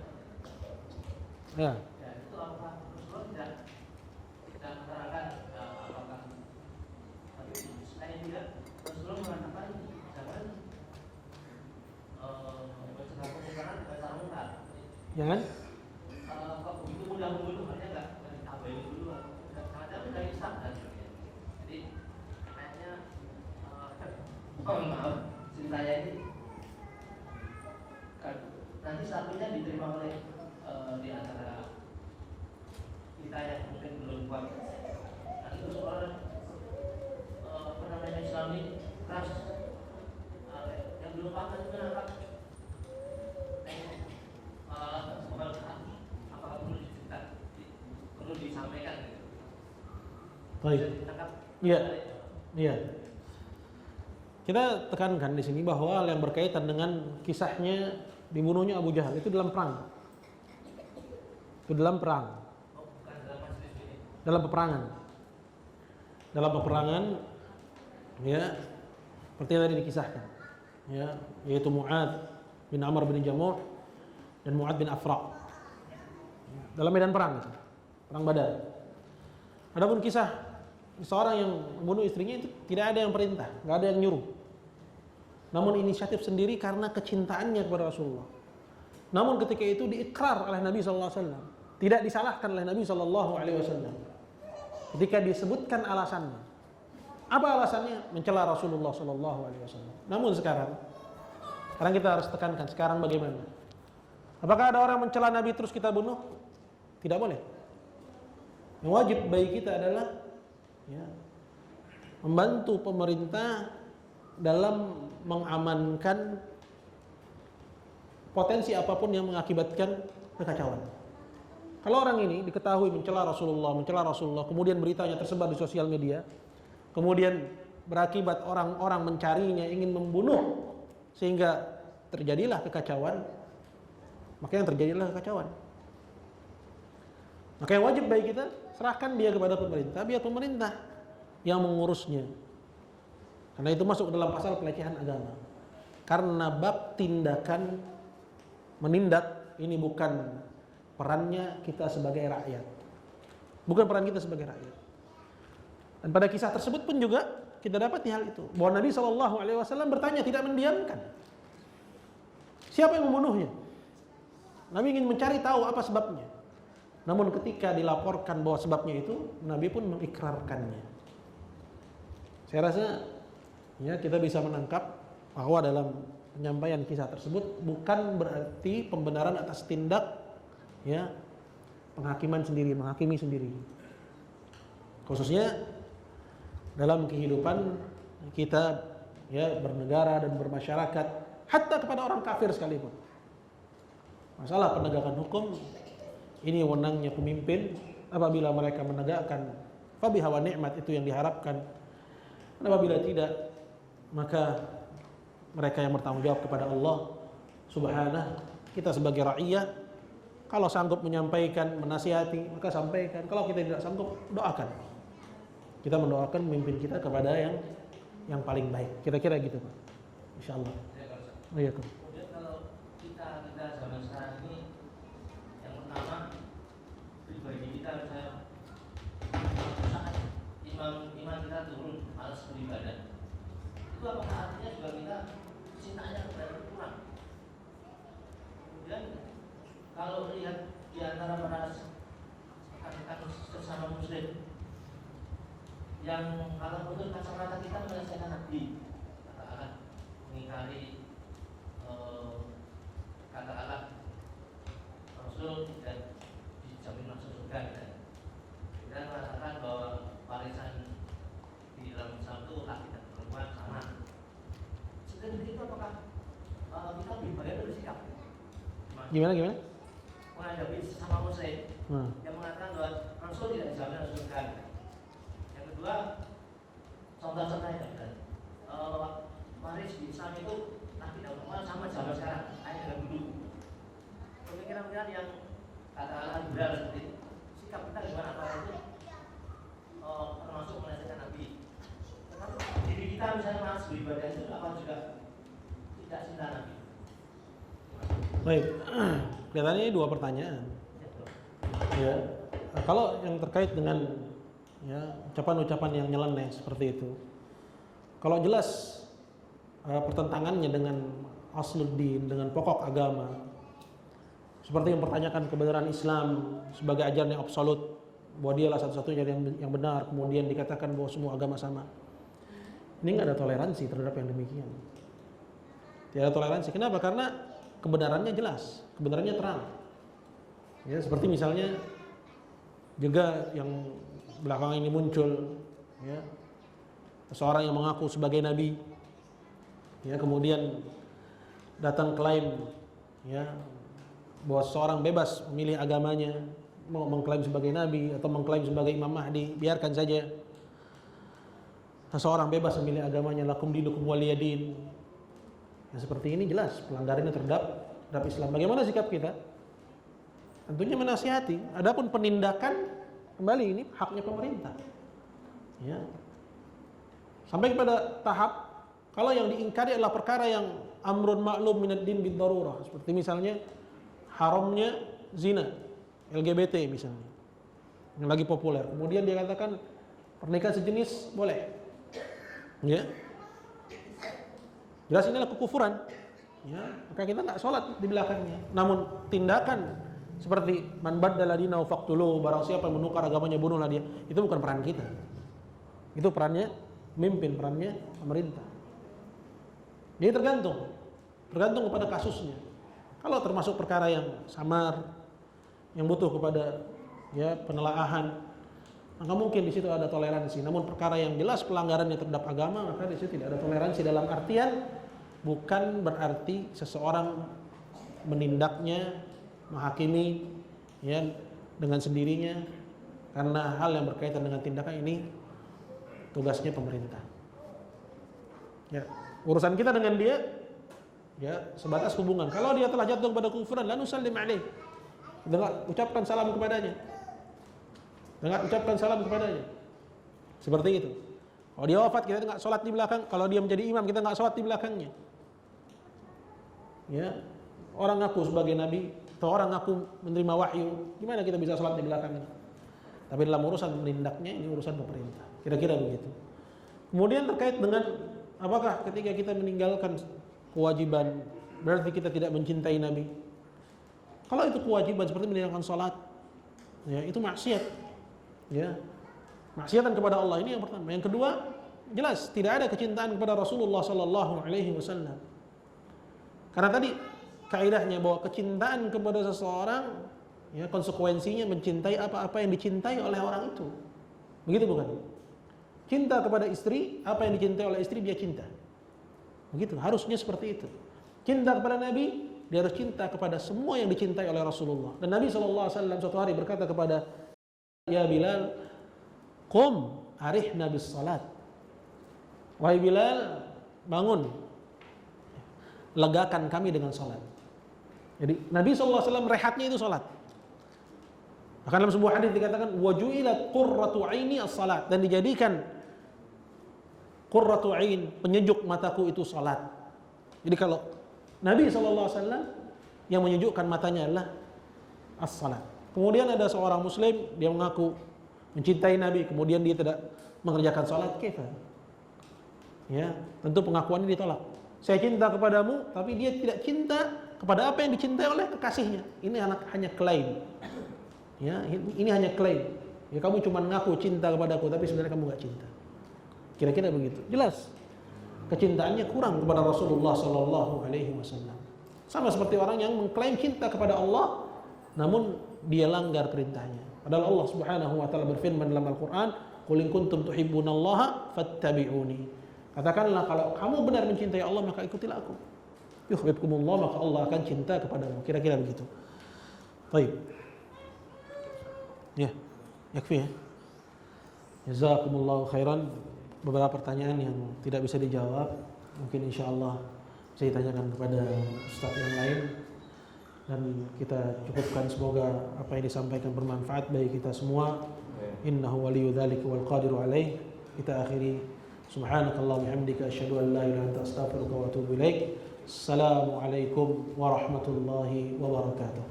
Ya. Ya itu apa? Rasulullah tidak menerangkan apakah. Tapi saya tidak, Rasulullah mengatakan jangan bercerita kemungkaran bercerita mungkar. Jangan? Kok begitu mudah membunuh, artinya nggak ditabahin dulu, jangan-jangan udah insaf dan sebagainya. Jadi kayaknya mohon maaf, ceritanya ini kan nanti satunya diterima oleh di antara kita yang mungkin belum kuat. Nah itu soal penampilan Islam ini keras, yang belum paham itu kenapa? Apakah perlu diceritakan, perlu disampaikan gitu? Baik. Iya. Iya. Kita tekankan di sini bahwa yang berkaitan dengan kisahnya dibunuhnya Abu Jahal itu dalam perang. Itu dalam perang. Oh, bukan dalam majelis ini. Dalam peperangan. Dalam peperangan ya seperti yang tadi dikisahkan. Ya, yaitu Mu'ad bin Amr bin Jamuh dan Mu'ad bin Afra. Dalam medan perang itu, perang Badar. Adapun kisah seorang yang membunuh istrinya itu tidak ada yang perintah, nggak ada yang nyuruh. Namun inisiatif sendiri karena kecintaannya kepada Rasulullah. Namun ketika itu diikrar oleh Nabi sallallahu alaihi wasallam, tidak disalahkan oleh Nabi sallallahu alaihi wasallam. Ketika disebutkan alasannya. Apa alasannya? Mencela Rasulullah sallallahu alaihi wasallam. Namun sekarang kita harus tekankan sekarang bagaimana? Apakah ada orang mencela Nabi terus kita bunuh? Tidak boleh. Yang wajib bagi kita adalah ya, membantu pemerintah dalam mengamankan potensi apapun yang mengakibatkan kekacauan. Kalau orang ini diketahui mencela Rasulullah, kemudian beritanya tersebar di sosial media, kemudian berakibat orang-orang mencarinya, ingin membunuh, sehingga terjadilah kekacauan, maka yang terjadilah kekacauan. Maka yang wajib bagi kita, serahkan dia kepada pemerintah, biar pemerintah yang mengurusnya. Karena itu masuk dalam pasal pelecehan agama. Karena bab tindakan menindak ini bukan perannya kita sebagai rakyat. Bukan peran kita sebagai rakyat. Dan pada kisah tersebut pun juga kita dapat hal itu. Bahwa Nabi SAW bertanya, tidak mendiamkan. Siapa yang membunuhnya? Nabi ingin mencari tahu apa sebabnya. Namun ketika dilaporkan bahwa sebabnya itu, Nabi pun mengikrarkannya. Saya rasa ya kita bisa menangkap bahwa dalam penyampaian kisah tersebut bukan berarti pembenaran atas tindak ya penghakiman sendiri, menghakimi sendiri. Khususnya dalam kehidupan kita ya bernegara dan bermasyarakat, hatta kepada orang kafir sekalipun. Masalah penegakan hukum ini wewenangnya pemimpin. Apabila mereka menegakkan, fabiha wa ni'mat, itu yang diharapkan. Dan apabila tidak, maka mereka yang bertanggung jawab kepada Allah Subhanahu. Kita sebagai rakyat, kalau sanggup menyampaikan, menasihati, maka sampaikan. Kalau kita tidak sanggup, doakan. Kita mendoakan pemimpin kita kepada yang paling baik. Kira-kira gitu, Pak. Insyaallah. Iya, Pak. Kemudian kalau kita zaman sekarang ini, yang pertama pribadi kita misalnya saat iman kita turun, malas beribadah, itu apakah artinya juga kita cintanya kepada kurang? Kemudian kalau lihat di antara para rekan-rekan sesama muslim yang kalau menurut kacamata kita menyelesaikan Nabi, katakanlah mengingkari katakanlah Rasul dan dijamin masuk surga, dan mengatakan bahwa warisan di dalam Islam itu laki dan perempuan sama. Seperti itu, apakah kita lebih baik bersikap? Gimana? Menghadapi sesama muslim yang mengatakan bahwa Rasul tidak dijamin masuk surga. Yang kedua, contoh-contohnya kan, waris di Islam itu laki dan perempuan sama zaman sekarang, hanya dengan dulu. Pemikiran-pemikiran yang katakanlah liberal seperti itu, sikap kita gimana kalau itu termasuk melecehkan Nabi. Tetapi diri kita misalnya malas beribadah itu apa juga tidak cinta Nabi? Baik, kelihatannya ini dua pertanyaan. Ya, kalau yang terkait dengan ya ucapan-ucapan yang nyeleneh seperti itu, kalau jelas pertentangannya dengan asluddin, dengan pokok agama, seperti mempertanyakan kebenaran Islam sebagai ajaran yang absolut, bahwa dialah satu-satunya yang benar, kemudian dikatakan bahwa semua agama sama. Ini nggak ada toleransi terhadap yang demikian. Tidak ada toleransi. Kenapa? Karena kebenarannya jelas, kebenarannya terang. Ya, seperti misalnya juga yang belakangan ini muncul, ya, seseorang yang mengaku sebagai nabi, ya, kemudian datang klaim, ya, bahwa seseorang bebas memilih agamanya, mau mengklaim sebagai nabi atau mengklaim sebagai Imam Mahdi, biarkan saja. Seseorang bebas memilih agamanya, lakum dinukum waliyadin. Yang seperti ini jelas pelanggarannya terhadap Islam. Bagaimana sikap kita? Tentunya menasihati. Adapun penindakan, kembali ini haknya pemerintah. Ya. Sampai kepada tahap kalau yang diingkari adalah perkara yang amrun ma'lum minad din bid darurah, seperti misalnya haramnya zina, LGBT misalnya, yang lagi populer. Kemudian dia katakan pernikahan sejenis boleh. Ya. Jelas ini adalah kekufuran. Ya, maka kita enggak sholat di belakangnya. Namun tindakan seperti man baddala dinahu faqtuluhu, barang siapa yang menukar agamanya bunuhlah dia, itu bukan peran kita. Itu perannya pemimpin, perannya pemerintah. Jadi tergantung kepada kasusnya. Kalau termasuk perkara yang samar, yang butuh kepada ya penelaahan, maka mungkin di situ ada toleransi. Namun perkara yang jelas pelanggarannya terhadap agama, maka di situ tidak ada toleransi. Dalam artian bukan berarti seseorang menindaknya, menghakimi ya dengan sendirinya, karena hal yang berkaitan dengan tindakan ini tugasnya pemerintah. Ya, urusan kita dengan dia ya sebatas hubungan. Kalau dia telah jatuh kepada kufuran, la nusallim alaih. Dengar ucapkan salam kepadanya. Seperti itu. Kalau dia wafat, kita enggak sholat di belakang. Kalau dia menjadi imam, kita enggak sholat di belakangnya. Ya, orang ngaku sebagai nabi atau orang ngaku menerima wahyu, gimana kita bisa sholat di belakangnya? Tapi dalam urusan menindaknya, ini urusan pemerintah. Kira-kira begitu. Kemudian terkait dengan apakah ketika kita meninggalkan kewajiban berarti kita tidak mencintai nabi? Kalau itu kewajiban seperti meninggalkan sholat, ya itu maksiat. Ya, maksiatan kepada Allah, ini yang pertama. Yang kedua, jelas tidak ada kecintaan kepada Rasulullah sallallahu alaihi wasallam. Karena tadi kaidahnya bahwa kecintaan kepada seseorang ya konsekuensinya mencintai apa-apa yang dicintai oleh orang itu. Begitu bukan? Cinta kepada istri, apa yang dicintai oleh istri dia cinta. Begitu, harusnya seperti itu. Cinta kepada Nabi, dia harus cinta kepada semua yang dicintai oleh Rasulullah. Dan Nabi SAW suatu hari berkata kepada, ya Bilal, qum arihna bis salat. Wahai Bilal, bangun, legakan kami dengan salat. Jadi Nabi SAW rehatnya itu salat. Bahkan dalam sebuah hadis dikatakan wajuilat qurratu aini as-salat, dan dijadikan qurratu ain, penyejuk mataku itu salat. Jadi kalau Nabi SAW yang menyejukkan matanya adalah as-salat. Kemudian ada seorang muslim, dia mengaku mencintai Nabi, kemudian dia tidak mengerjakan salat, kaifa? Ya, tentu pengakuannya ditolak. Saya cinta kepadamu, tapi dia tidak cinta kepada apa yang dicintai oleh kekasihnya. Ini hanya klaim. Ya, ini hanya klaim. Ya, kamu cuma ngaku cinta kepadaku, tapi sebenarnya kamu nggak cinta. Kira-kira begitu. Jelas kecintaannya kurang kepada Rasulullah Sallallahu Alaihi Wasallam. Sama seperti orang yang mengklaim cinta kepada Allah, namun dia langgar perintahnya. Padahal Allah Subhanahu Wa Taala berfirman dalam Al-Quran, "Qul in kuntum tuhibbunallaha fattabi'uni." Katakanlah kalau kamu benar mencintai Allah maka ikutilah aku. Yuhibbukumullah, maka Allah akan cinta kepadamu. Kira-kira begitu. Baik. Ya, yakfi ya. Jazakumullahu khairan. Beberapa pertanyaan yang tidak bisa dijawab, mungkin insyaallah saya tanyakan kepada ustaz yang lain, dan kita cukupkan. Semoga apa yang disampaikan bermanfaat bagi kita semua. Innahu waliyyu dzalika wal qadiru alaih. Kita akhiri subhanakallah bihamdika asyhadu an la ilaha illa anta astaghfiruka wa atubu ilaik. Assalamualaikum warahmatullahi wabarakatuh.